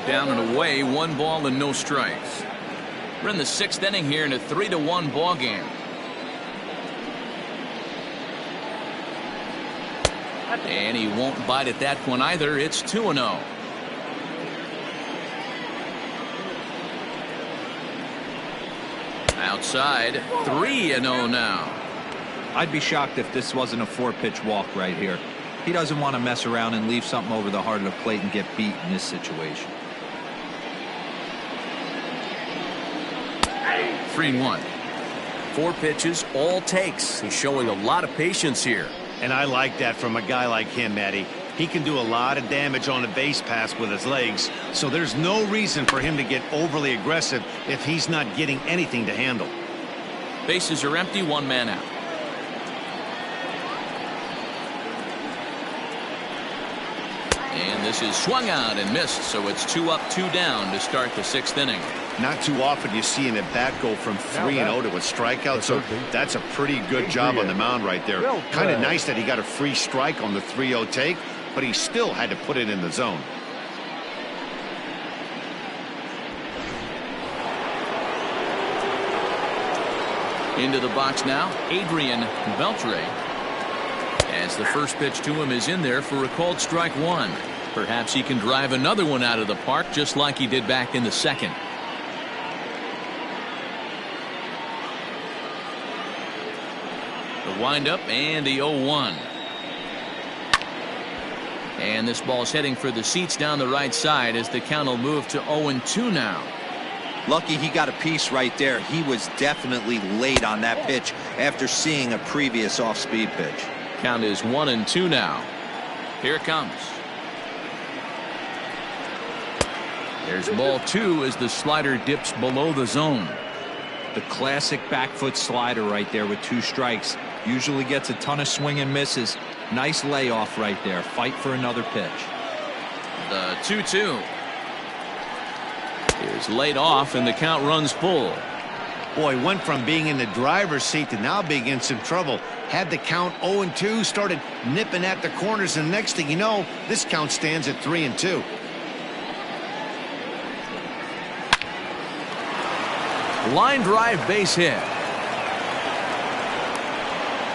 Down and away, 1 ball and no strikes. We're in the 6th inning here in a 3-1 ball game. And he won't bite at that one either. It's 2-0. Outside, 3-0 now. I'd be shocked if this wasn't a 4-pitch walk right here. He doesn't want to mess around and leave something over the heart of the plate and get beat in this situation. 3-1. 4 pitches, all takes. He's showing a lot of patience here. And I like that from a guy like him, Matty. He can do a lot of damage on a base pass with his legs, so there's no reason for him to get overly aggressive if he's not getting anything to handle. Bases are empty, 1 man out. And this is swung out and missed, so it's 2 up, 2 down to start the 6th inning. Not too often you see an at-bat go from 3-0 to a strikeout, so that's a pretty good job on the mound right there. Kind of nice that he got a free strike on the 3-0 take, but he still had to put it in the zone. Into the box now, Adrian Beltre. As the first pitch to him is in there for a called strike 1. Perhaps he can drive another one out of the park just like he did back in the 2nd. The windup and the 0-1. And this ball's heading for the seats down the right side as the count will move to 0-2 now. Lucky he got a piece right there. He was definitely late on that pitch after seeing a previous off-speed pitch. Count is 1-2 now. Here it comes. There's ball 2 as the slider dips below the zone. The classic back foot slider right there with 2 strikes. Usually gets a ton of swing and misses. Nice layoff right there. Fight for another pitch. The 2-2 is laid off and the count runs full. Boy, went from being in the driver's seat to now being in some trouble. Had the count 0-2, started nipping at the corners, and next thing you know, this count stands at 3-2. Line drive base hit.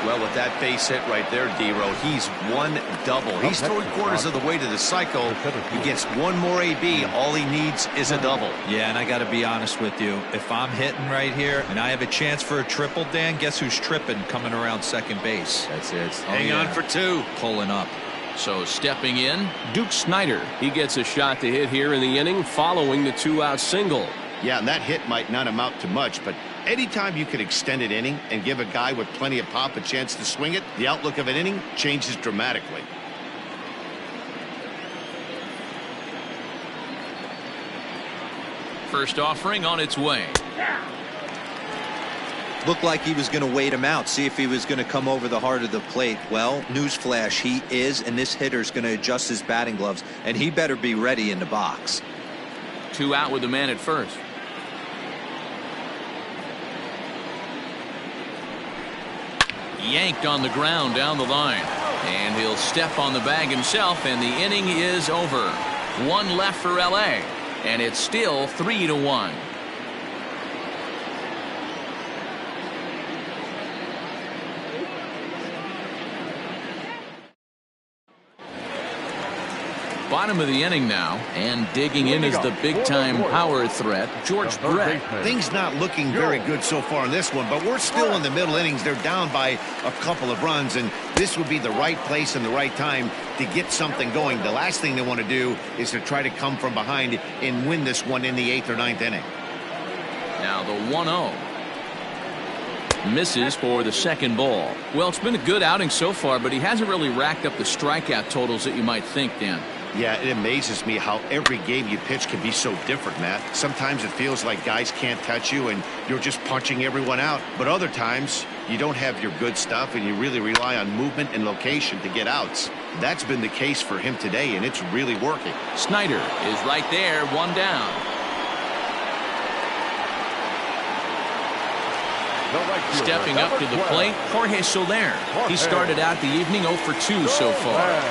Well, with that base hit right there, D-Row, he's one double. He's 3/4 of the way to the cycle. He gets one more AB. All he needs is a double. Yeah, and I got to be honest with you. If I'm hitting right here and I have a chance for a triple, Dan, guess who's tripping coming around second base? That's it. Hang on for two. Pulling up. So stepping in, Duke Snyder. He gets a shot to hit here in the inning following the 2-out single. Yeah, and that hit might not amount to much, but anytime you can extend an inning and give a guy with plenty of pop a chance to swing it, the outlook of an inning changes dramatically. First offering on its way. Looked like he was going to wait him out, see if he was going to come over the heart of the plate. Well, newsflash, he is, and this hitter's going to adjust his batting gloves, and he better be ready in the box. 2 out with the man at first. Yanked on the ground down the line, and he'll step on the bag himself, and the inning is over. 1 left for LA, and it's still 3-1. Bottom of the inning now, and digging in is the big-time power threat, George Brett. Things not looking very good so far in this one, but we're still in the middle innings. They're down by a couple of runs, and this would be the right place and the right time to get something going. The last thing they want to do is to try to come from behind and win this one in the 8th or 9th inning. Now the 1-0. Misses for the second ball. Well, it's been a good outing so far, but he hasn't really racked up the strikeout totals that you might think, Dan. Yeah, it amazes me how every game you pitch can be so different, Matt. Sometimes it feels like guys can't touch you and you're just punching everyone out. But other times you don't have your good stuff and you really rely on movement and location to get outs. That's been the case for him today, and it's really working. Snyder is right there, 1 down. Stepping up to the plate, Jorge Soler. He started out the evening 0 for 2 so far.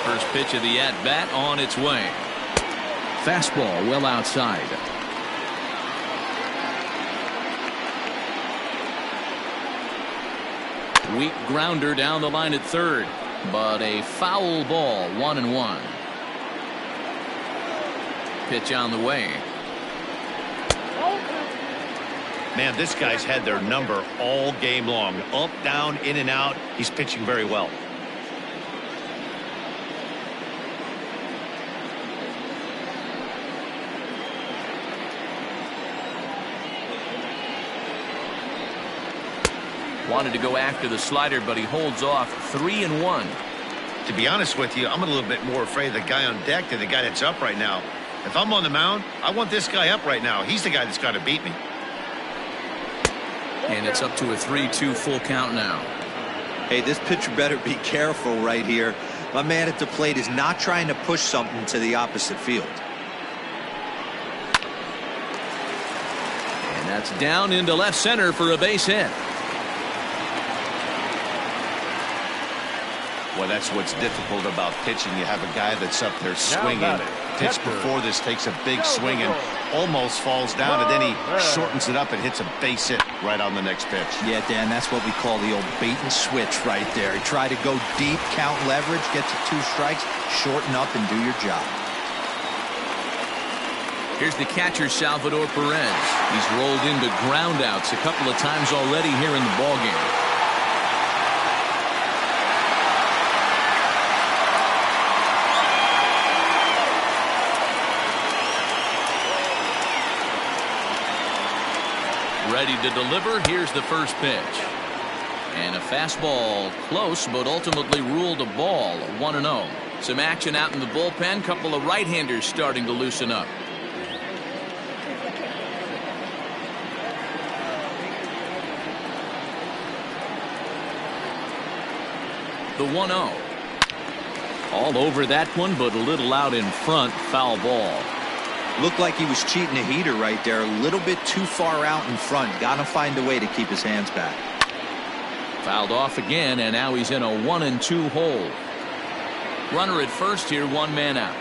First pitch of the at-bat on its way. Fastball well outside. Weak grounder down the line at third, but a foul ball, 1-1. Pitch on the way. Man, this guy's had their number all game long. Up, down, in and out. He's pitching very well. Wanted to go after the slider, but he holds off. 3-1. To be honest with you, I'm a little bit more afraid of the guy on deck than the guy that's up right now. If I'm on the mound, I want this guy up right now. He's the guy that's got to beat me. And it's up to a 3-2 full count now. Hey, this pitcher better be careful right here. My man at the plate is not trying to push something to the opposite field. And that's down into left center for a base hit. Well, that's what's difficult about pitching. You have a guy that's up there swinging. Pitch before this takes a big swing and almost falls down, and then he shortens it up and hits a base hit right on the next pitch. Yeah, Dan, that's what we call the old bait and switch right there. He tried to go deep, count leverage, get to 2 strikes, shorten up, and do your job. Here's the catcher, Salvador Perez. He's rolled into groundouts a couple of times already here in the ballgame. Ready to deliver. Here's the first pitch. And a fastball close, but ultimately ruled a ball. 1-0. Some action out in the bullpen. Couple of right-handers starting to loosen up. The 1-0. All over that one, but a little out in front. Foul ball. Looked like he was cheating a heater right there. A little bit too far out in front. Got to find a way to keep his hands back. Fouled off again, and now he's in a 1-2 hole. Runner at first here, 1 man out.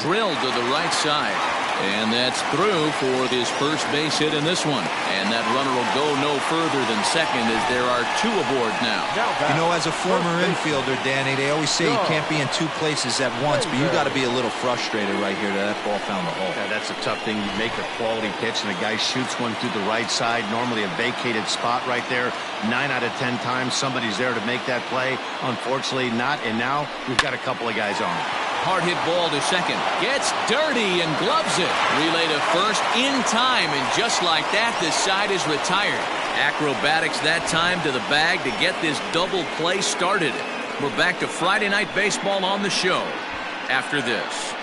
Drilled to the right side. And that's through for his first base hit in this one. And that runner will go no further than second as there are two aboard now. You know, as a former infielder, Danny, they always say you can't be in two places at once, but you got to be a little frustrated right here that ball found the hole. Yeah, that's a tough thing. You make a quality pitch and the guy shoots one through the right side, normally a vacated spot right there. 9 out of 10 times somebody's there to make that play. Unfortunately not, and now we've got a couple of guys on. Hard hit ball to second. Gets dirty and gloves it. Relay to first in time, and just like that, this side is retired. Acrobatics that time to the bag to get this double play started. We're back to Friday Night Baseball on the show after this.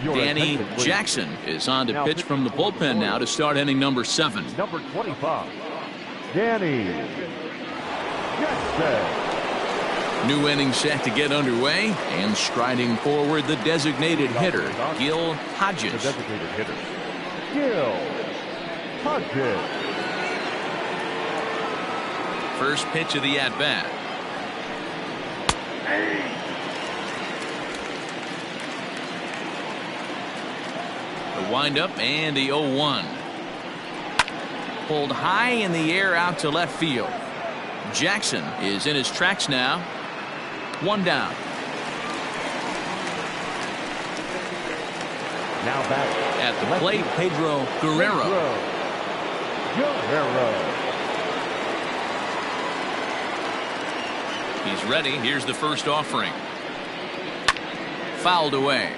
Danny Jackson is on to pitch from the bullpen now to start inning number 7. Number 25, Danny Jackson. New inning set to get underway, and striding forward the designated hitter, Gil Hodges. The designated hitter, Gil Hodges. First pitch of the at-bat. The windup and the 0-1. Pulled high in the air out to left field. Jackson is in his tracks now. 1 down. Now back At the plate, Pedro Guerrero. He's ready. Here's the first offering. Fouled away.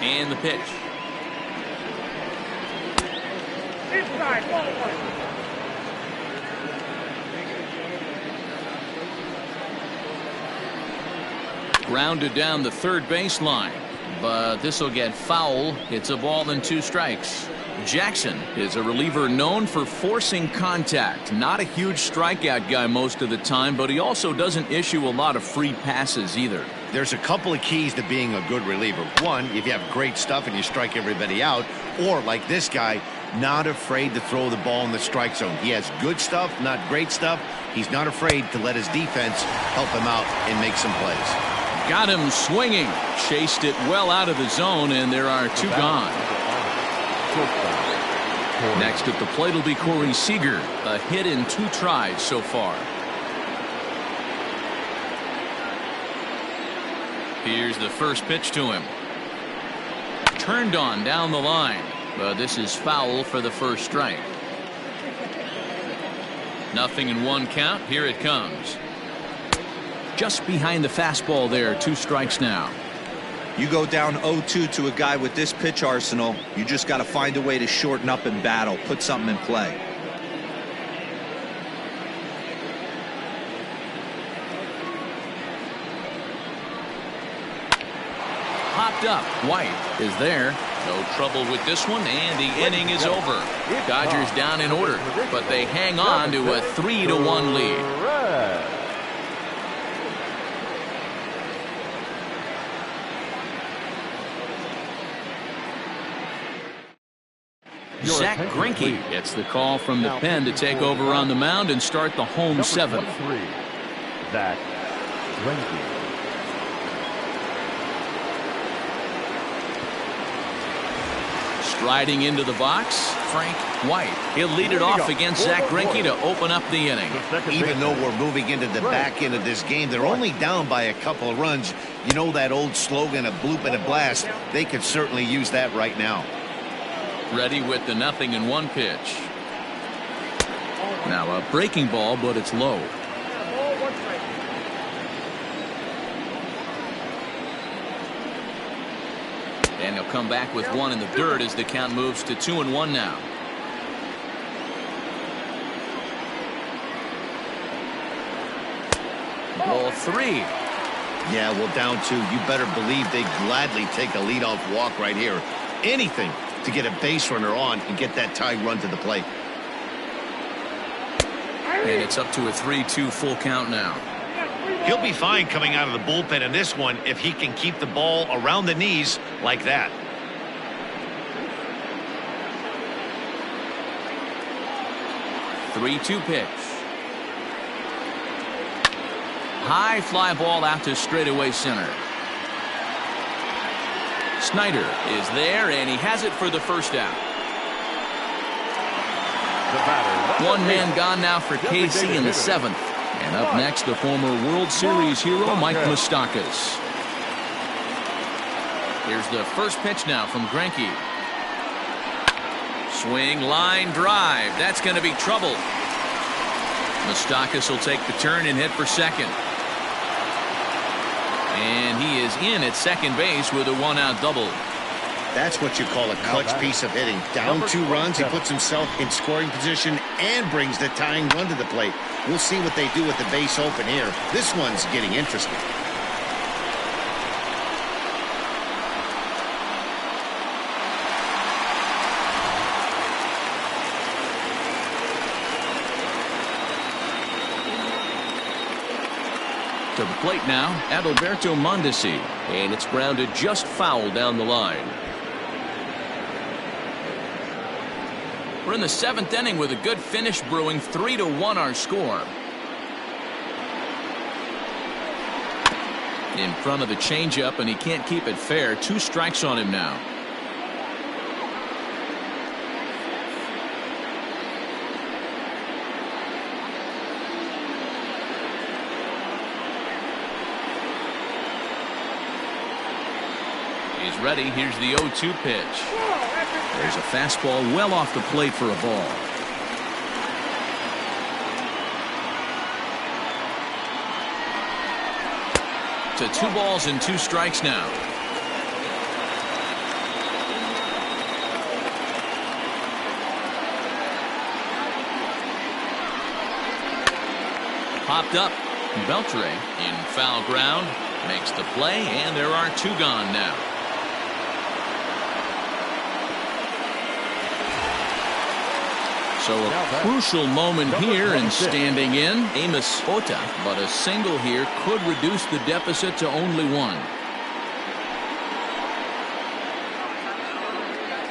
And the pitch. Inside, ball one. Grounded down the third baseline, but this will get foul. It's a ball and 2 strikes. Jackson is a reliever known for forcing contact. Not a huge strikeout guy most of the time, but he also doesn't issue a lot of free passes either. There's a couple of keys to being a good reliever. One, if you have great stuff and you strike everybody out, or like this guy, not afraid to throw the ball in the strike zone. He has good stuff, not great stuff. He's not afraid to let his defense help him out and make some plays. Got him swinging. Chased it well out of the zone, and there are 2 gone. Next at the plate will be Corey Seager. A hit in 2 tries so far. Here's the first pitch to him. Turned on down the line, but this is foul for the first strike. 0-1 count. Here it comes. Just behind the fastball there. 2 strikes now. You go down 0-2 to a guy with this pitch arsenal, you just got to find a way to shorten up and battle, put something in play. Popped up. White is there. No trouble with this one, and the inning is over. Dodgers down in order, but they hang on to a 3-1 lead. Zach Greinke gets the call from the pen to take over on the mound and start the home 7th. Zach Greinke. Striding into the box, Frank White. He'll lead it off against Zach Greinke to open up the inning. Even though we're moving into the back end of this game, they're only down by a couple of runs. You know that old slogan, a bloop and a blast. They could certainly use that right now. Ready with the 0-1 pitch. Now a breaking ball, but it's low. And he'll come back with 1 in the dirt as the count moves to 2-1 now. Ball 3. Yeah, well, down 2. You better believe they'd gladly take a leadoff walk right here. Anything to get a base runner on and get that tie run to the plate. And it's up to a 3-2 full count now. He'll be fine coming out of the bullpen in this one if he can keep the ball around the knees like that. Three-two pitch. High fly ball out to straightaway center. Snyder is there, and he has it for the first out. One man gone now for KC in the seventh. And up next, the former World Series hero, Mike Moustakas. Here's the first pitch now from Greinke. Swing, line, drive. That's going to be trouble. Moustakas will take the turn and hit for second. And he is in at second base with a one-out double. That's what you call a clutch piece of hitting. Down 2 runs, he puts himself in scoring position and brings the tying run to the plate. We'll see what they do with the base open here. This one's getting interesting. To the plate now, Adalberto Mondesi. And it's grounded just foul down the line. We're in the seventh inning with a good finish brewing. 3-1 our score. In front of the changeup, and he can't keep it fair. 2 strikes on him now. He's ready. Here's the 0-2 pitch. There's a fastball well off the plate for a ball. To 2 balls and 2 strikes now. Popped up. Beltre in foul ground makes the play, and there are 2 gone now. So a crucial moment here, and standing in Amos Ota, but a single here could reduce the deficit to only 1.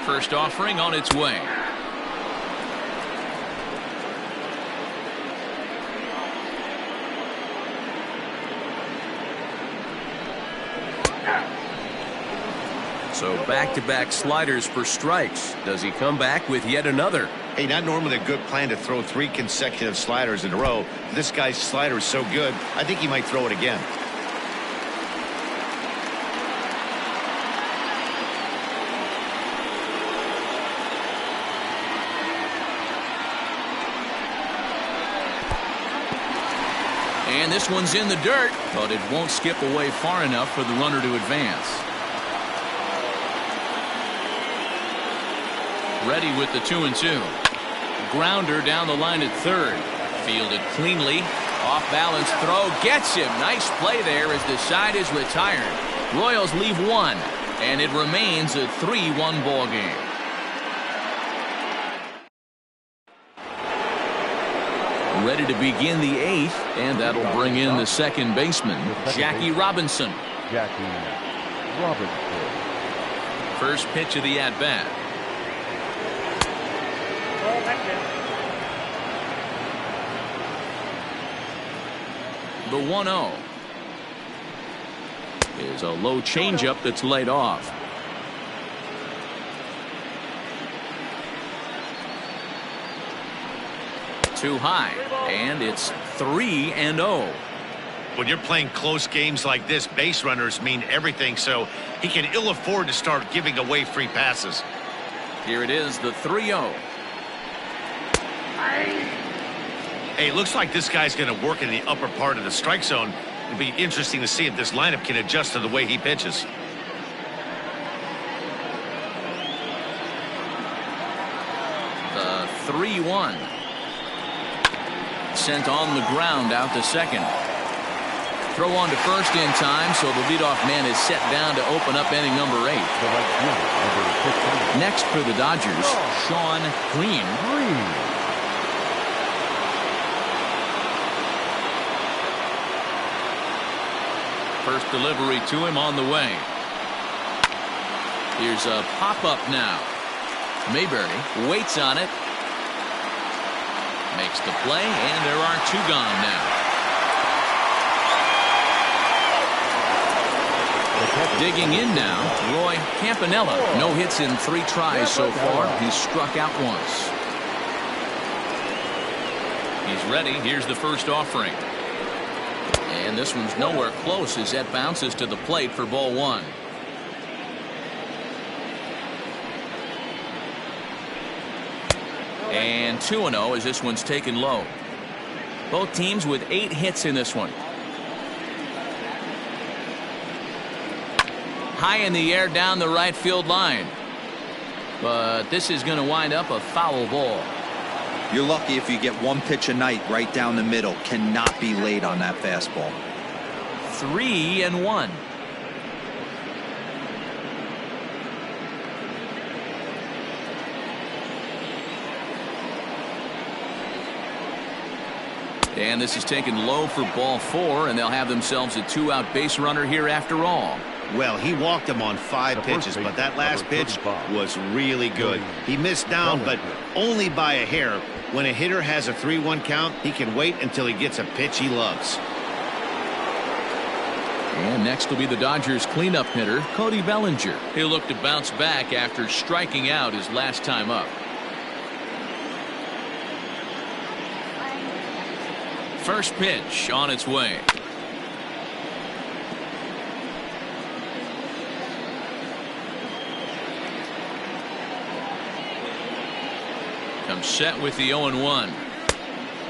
First offering on its way. So back-to-back sliders for strikes. Does he come back with yet another? Hey, not normally a good plan to throw 3 consecutive sliders in a row. This guy's slider is so good, I think he might throw it again. And this one's in the dirt, but it won't skip away far enough for the runner to advance. Ready with the 2-2. Grounder down the line at third. Fielded cleanly. Off balance throw. Gets him. Nice play there as the side is retired. Royals leave 1. And it remains a 3-1 ball game. Ready to begin the 8th. And that'll bring in the second baseman, Jackie Robinson. Jackie Robinson. First pitch of the at-bat. The 1-0 is a low changeup that's laid off. Too high, and it's 3-0. When you're playing close games like this, base runners mean everything, so he can ill afford to start giving away free passes. Here it is, the 3-0. Hey, it looks like this guy's going to work in the upper part of the strike zone. It'll be interesting to see if this lineup can adjust to the way he pitches. The 3-1. Sent on the ground out to second. Throw on to first in time, so the leadoff man is set down to open up inning number 8. Next for the Dodgers, Sean Green. First delivery to him on the way. Here's a pop-up now. Mayberry waits on it. Makes the play, and there are two gone now. Digging in now, Roy Campanella. No hits in 3 tries so far. He's struck out once. He's ready. Here's the first offering. And this one's nowhere close as that bounces to the plate for ball 1. And 2-0 as this one's taken low. Both teams with 8 hits in this one. High in the air down the right field line. But this is going to wind up a foul ball. You're lucky if you get one pitch a night right down the middle. Cannot be late on that fastball. 3-1. And this is taken low for ball 4, and they'll have themselves a 2-out base runner here after all. Well, he walked him on 5 pitches, but that last pitch was really good. He missed down, but only by a hair. When a hitter has a 3-1 count, he can wait until he gets a pitch he loves. And next will be the Dodgers cleanup hitter, Cody Bellinger. He'll look to bounce back after striking out his last time up. First pitch on its way. Comes set with the 0-1.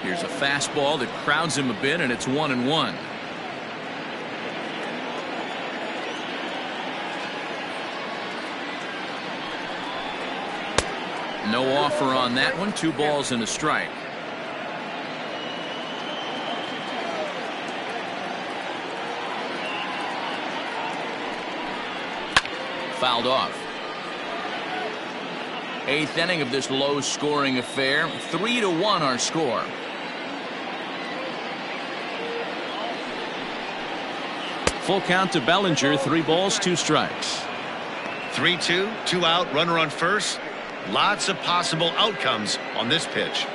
Here's a fastball that crowds him a bit, and it's 1-1. No offer on that one. 2 balls and a strike. Fouled off. 8th inning of this low-scoring affair. 3-1 our score. Full count to Bellinger. 3 balls, 2 strikes. 3-2, 2 out, runner on first. Lots of possible outcomes on this pitch.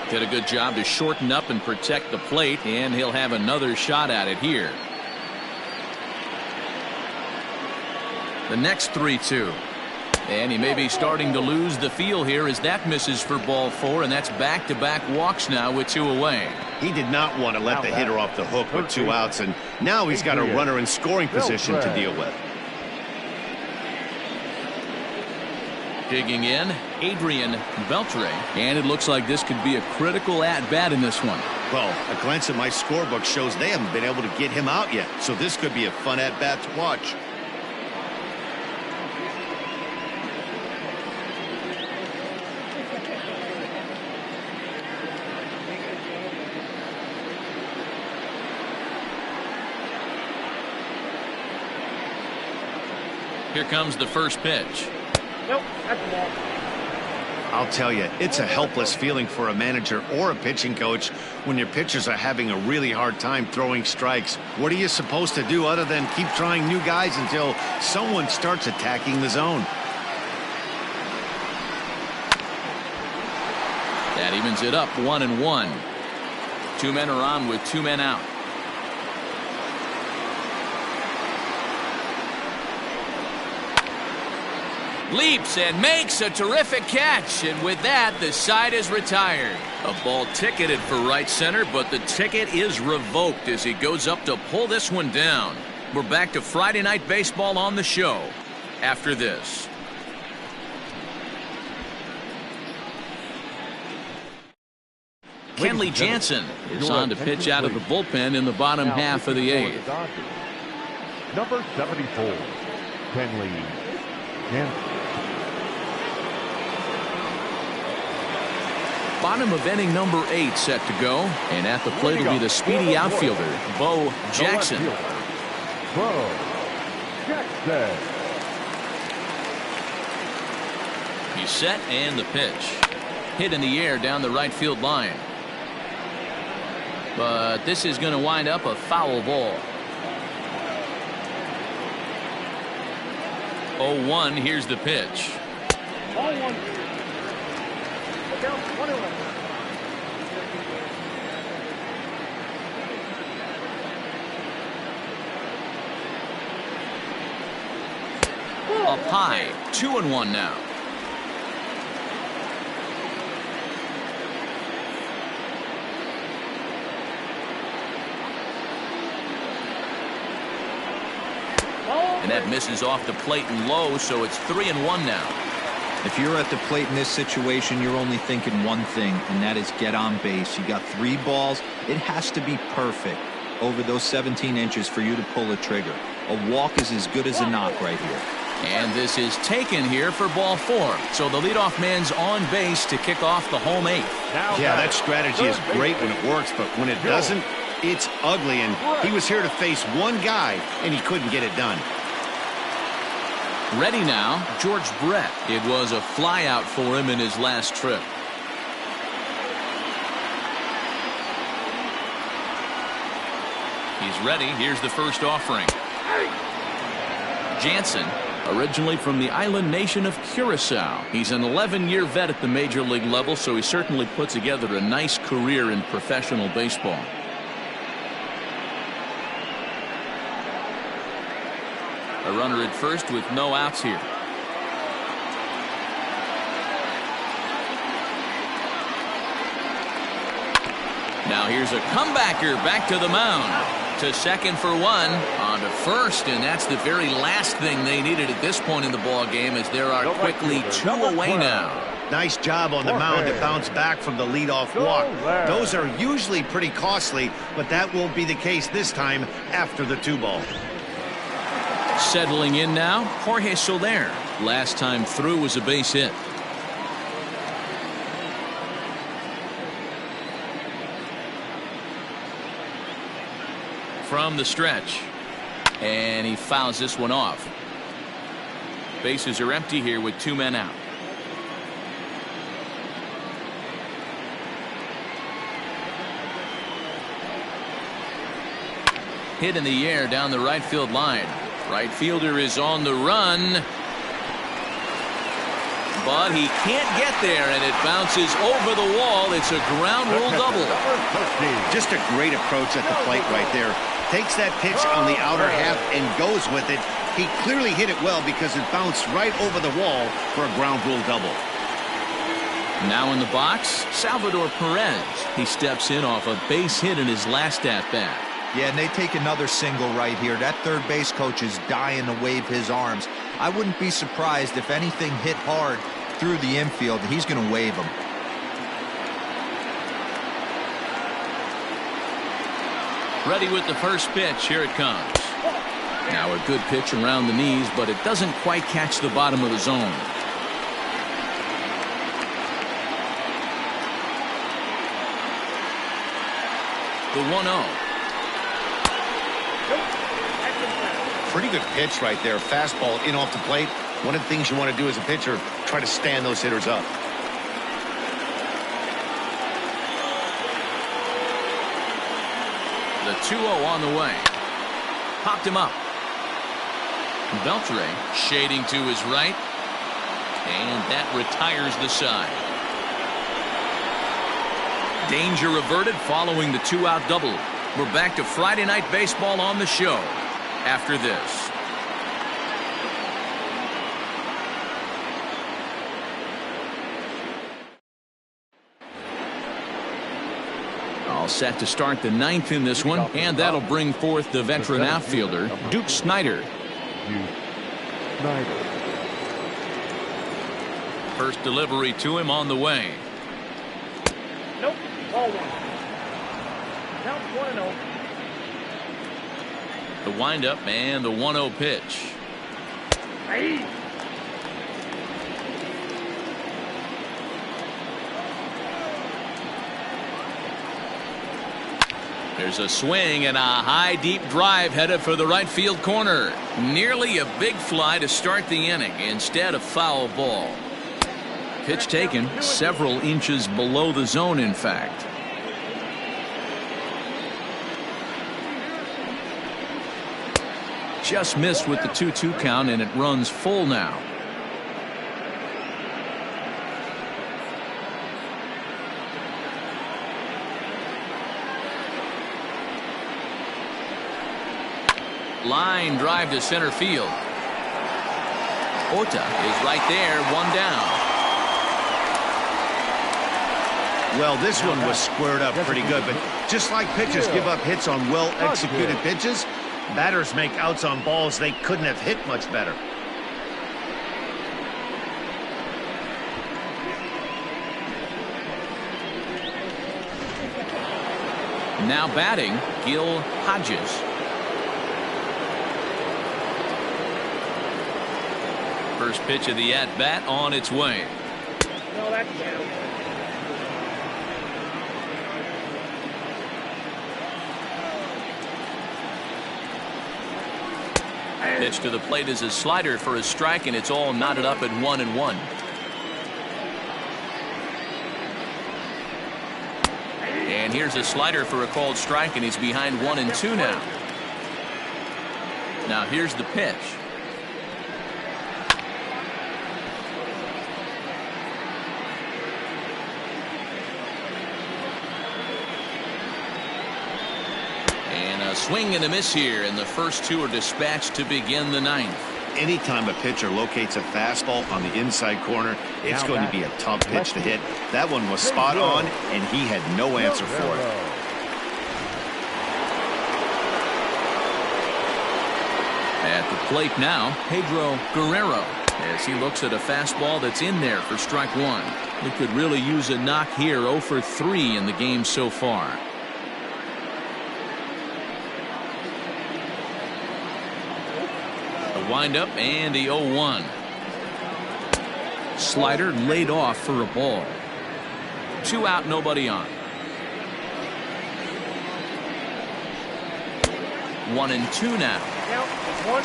Did a good job to shorten up and protect the plate, and he'll have another shot at it here. The next 3-2. And he may be starting to lose the feel here as that misses for ball 4, and that's back-to-back walks now with 2 away. He did not want to let the hitter off the hook with 2 outs, and now he's got a runner in scoring position to deal with. Digging in, Adrian Beltre, and it looks like this could be a critical at-bat in this one. Well, a glance at my scorebook shows they haven't been able to get him out yet, so this could be a fun at-bat to watch. Here comes the first pitch. Nope, that's a ball. I'll tell you, it's a helpless feeling for a manager or a pitching coach when your pitchers are having a really hard time throwing strikes. What are you supposed to do other than keep trying new guys until someone starts attacking the zone? That evens it up, 1-1. 2 men are on with 2 men out. Leaps and makes a terrific catch, and with that the side is retired. A ball ticketed for right center, but the ticket is revoked as he goes up to pull this one down. We're back to Friday Night Baseball on the show after this. Kenley Jansen is on to pitch out of the bullpen in the bottom half of the 8th. Number 74, Kenley Jansen. Bottom of inning number 8 set to go, and at the plate will be the speedy outfielder, Bo Jackson. Bo Jackson. He's set, and the pitch. Hit in the air down the right field line. But this is going to wind up a foul ball. 0-1. Here's the pitch. Ball 1. Look out, 1-0. Up high. 2-1 now. And that misses off the plate and low, so it's 3-1 now. If you're at the plate in this situation, you're only thinking one thing, and that is get on base. You got 3 balls. It has to be perfect over those 17 inches for you to pull a trigger. A walk is as good as a knock right here. And this is taken here for ball 4. So the leadoff man's on base to kick off the home 8th. Yeah, that strategy is great when it works, but when it doesn't, it's ugly. And he was here to face one guy, and he couldn't get it done. Ready now, George Brett. It was a flyout for him in his last trip. He's ready. Here's the first offering. Jansen, originally from the island nation of Curacao. He's an 11-year vet at the major league level, so he certainly put together a nice career in professional baseball. A runner at first with no outs here. Now here's a comebacker back to the mound. To second for 1, on to first, and that's the very last thing they needed at this point in the ball game, as there are quickly 2 away now. Nice job on the mound to bounce back from the leadoff walk. Those are usually pretty costly, but that won't be the case this time after the 2-ball. Settling in now, Jorge Soler. Last time through was a base hit. From the stretch. And he fouls this one off. Bases are empty here with 2 men out. Hit in the air down the right field line. Right fielder is on the run. But he can't get there, and it bounces over the wall. It's a ground rule double. Just a great approach at the plate right there. Takes that pitch on the outer half and goes with it. He clearly hit it well because it bounced right over the wall for a ground rule double. Now in the box, Salvador Perez. He steps in off a base hit in his last at-bat. Yeah, and they take another single right here. That third base coach is dying to wave his arms. I wouldn't be surprised if anything hit hard through the infield. He's going to wave them. Ready with the first pitch. Here it comes. Now a good pitch around the knees, but it doesn't quite catch the bottom of the zone. The 1-0. Pretty good pitch right there. Fastball in off the plate. One of the things you want to do as a pitcher, try to stand those hitters up. The 2-0 on the way. Popped him up. Beltre shading to his right. And that retires the side. Danger averted following the 2-out double. We're back to Friday Night Baseball on the show after this. All set to start the 9th in this one, and that'll bring forth the veteran outfielder, Duke Snider. First delivery to him on the way. Nope, ball 1. Count 1-0. The windup and the 1-0 pitch. Hey. There's a swing and a high deep drive headed for the right field corner. Nearly a big fly to start the inning. Instead, a foul ball. Pitch taken several inches below the zone, in fact. Just missed with the 2-2 count, and it runs full now. Line drive to center field. Ota is right there, one down. Well, this one was squared up pretty good, but just like pitchers give up hits on well-executed pitches, batters make outs on balls they couldn't have hit much better. Now batting, Gil Hodges. First pitch of the at-bat on its way. No, that's down. Pitch to the plate is a slider for a strike, and it's all knotted up at 1-1. And here's a slider for a called strike, and he's behind 1-2 now. Now here's the pitch. Swing and a miss here, and the first two are dispatched to begin the ninth. Anytime a pitcher locates a fastball on the inside corner, it's going to be a tough pitch to hit. That one was spot on, and he had no answer for it. At the plate now, Pedro Guerrero, as he looks at a fastball that's in there for strike one. He could really use a knock here. 0 for 3 in the game so far. Windup and the 0-1. Slider laid off for a ball. 2 out, nobody on. 1-2 now. Count 1-2.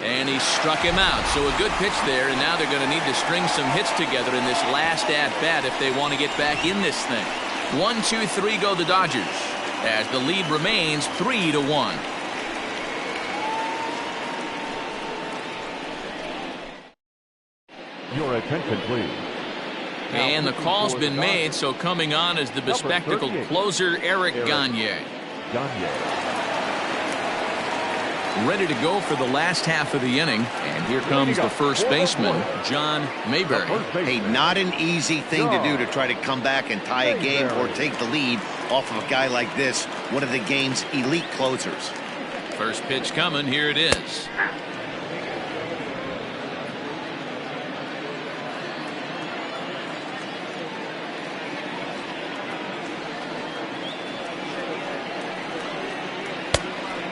And he struck him out. So a good pitch there, and now they're going to need to string some hits together in this last at-bat if they want to get back in this thing. 1-2-3 go the Dodgers as the lead remains 3-1. Your attention, please. And the call's been made, so coming on is the bespectacled closer Eric Gagne. Ready to go for the last half of the inning, and here comes the first baseman, John Mayberry. Hey, not an easy thing to do to try to come back and tie a game or take the lead off of a guy like this, one of the game's elite closers. First pitch coming, here it is.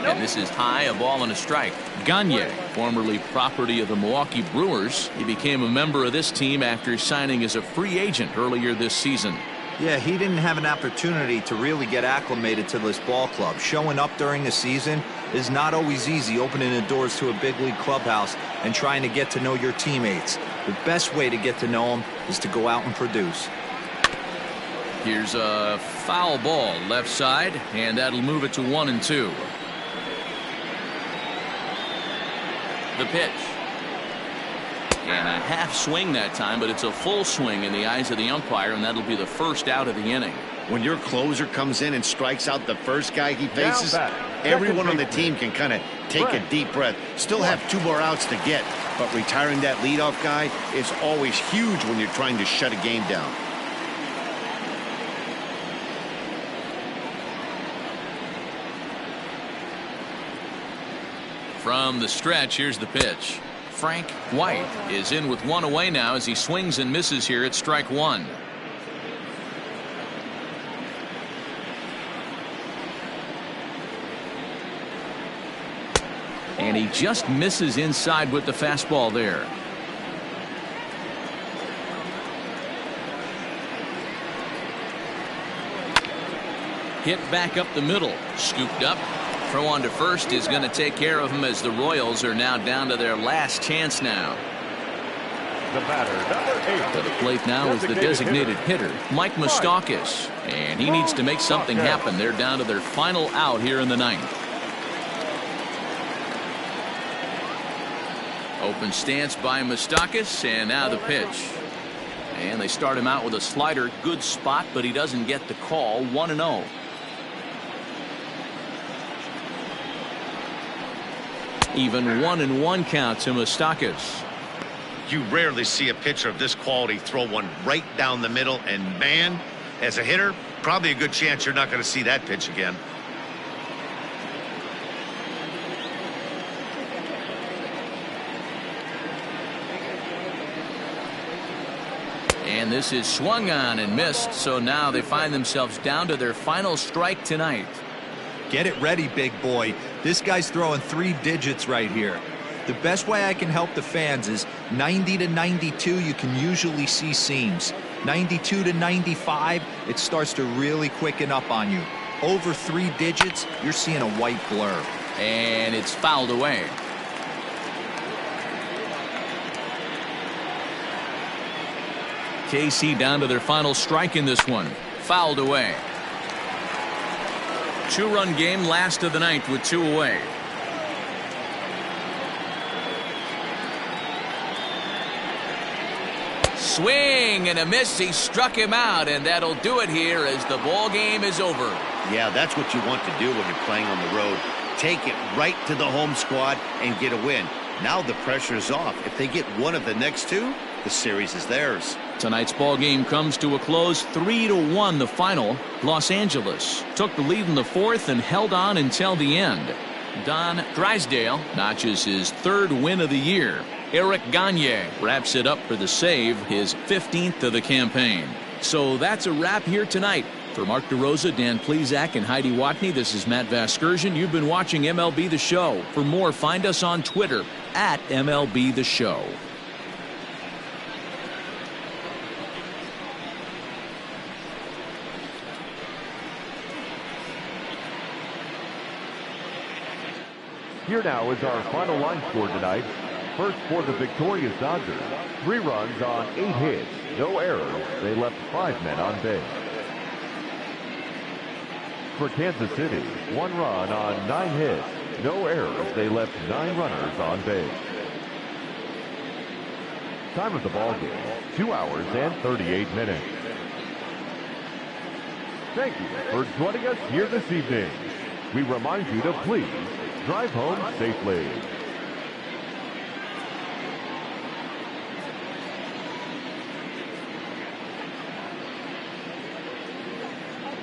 And this is high, a ball and a strike. Gagne, formerly property of the Milwaukee Brewers, he became a member of this team after signing as a free agent earlier this season. Yeah, he didn't have an opportunity to really get acclimated to this ball club. Showing up during the season is not always easy, opening the doors to a big league clubhouse and trying to get to know your teammates. The best way to get to know them is to go out and produce. Here's a foul ball left side, and that'll move it to 1-2. The pitch. And a half swing that time, but it's a full swing in the eyes of the umpire, and that'll be the first out of the inning. When your closer comes in and strikes out the first guy he faces, everyone on the team can kind of take a deep breath. Still have 2 more outs to get, but retiring that leadoff guy is always huge when you're trying to shut a game down. From the stretch, here's the pitch. Frank White is in with 1 away now as he swings and misses here at strike 1. And he just misses inside with the fastball there. Hit back up the middle, scooped up, throw on to first is going to take care of him as the Royals are now down to their last chance now. The batter, number 8. To the plate now is the designated hitter, Mike Moustakas. And he needs to make something happen. They're down to their final out here in the ninth. Open stance by Moustakas, and now the pitch. And they start him out with a slider. Good spot, but he doesn't get the call. 1-0. Even 1-1 count to Moustakas. You rarely see a pitcher of this quality throw one right down the middle, and man, as a hitter, probably a good chance you're not going to see that pitch again. And this is swung on and missed, so now they find themselves down to their final strike tonight. Get it ready, big boy. This guy's throwing 3 digits right here. The best way I can help the fans is 90 to 92, you can usually see seams. 92 to 95, it starts to really quicken up on you. Over 3 digits, you're seeing a white blur. And it's fouled away. KC down to their final strike in this one. Fouled away. 2-run game, last of the ninth with 2 away. Swing and a miss. He struck him out, and that'll do it here as the ball game is over. Yeah, that's what you want to do when you're playing on the road. Take it right to the home squad and get a win. Now the pressure is off. If they get one of the next 2, the series is theirs. Tonight's ball game comes to a close. 3-1 the final. Los Angeles took the lead in the 4th and held on until the end. Don Drysdale notches his 3rd win of the year. Eric Gagne wraps it up for the save, his 15th of the campaign. So that's a wrap here tonight. For Mark DeRosa, Dan Plesac, and Heidi Watney, this is Matt Vasgersian. You've been watching MLB The Show. For more, find us on Twitter at MLB The Show. Here now is our final line score tonight. First for the victorious Dodgers, 3 runs on 8 hits, no errors. They left 5 men on base. For Kansas City, 1 run on 9 hits, no errors. They left 9 runners on base. Time of the ball game, 2 hours and 38 minutes. Thank you for joining us here this evening. We remind you to please drive home safely.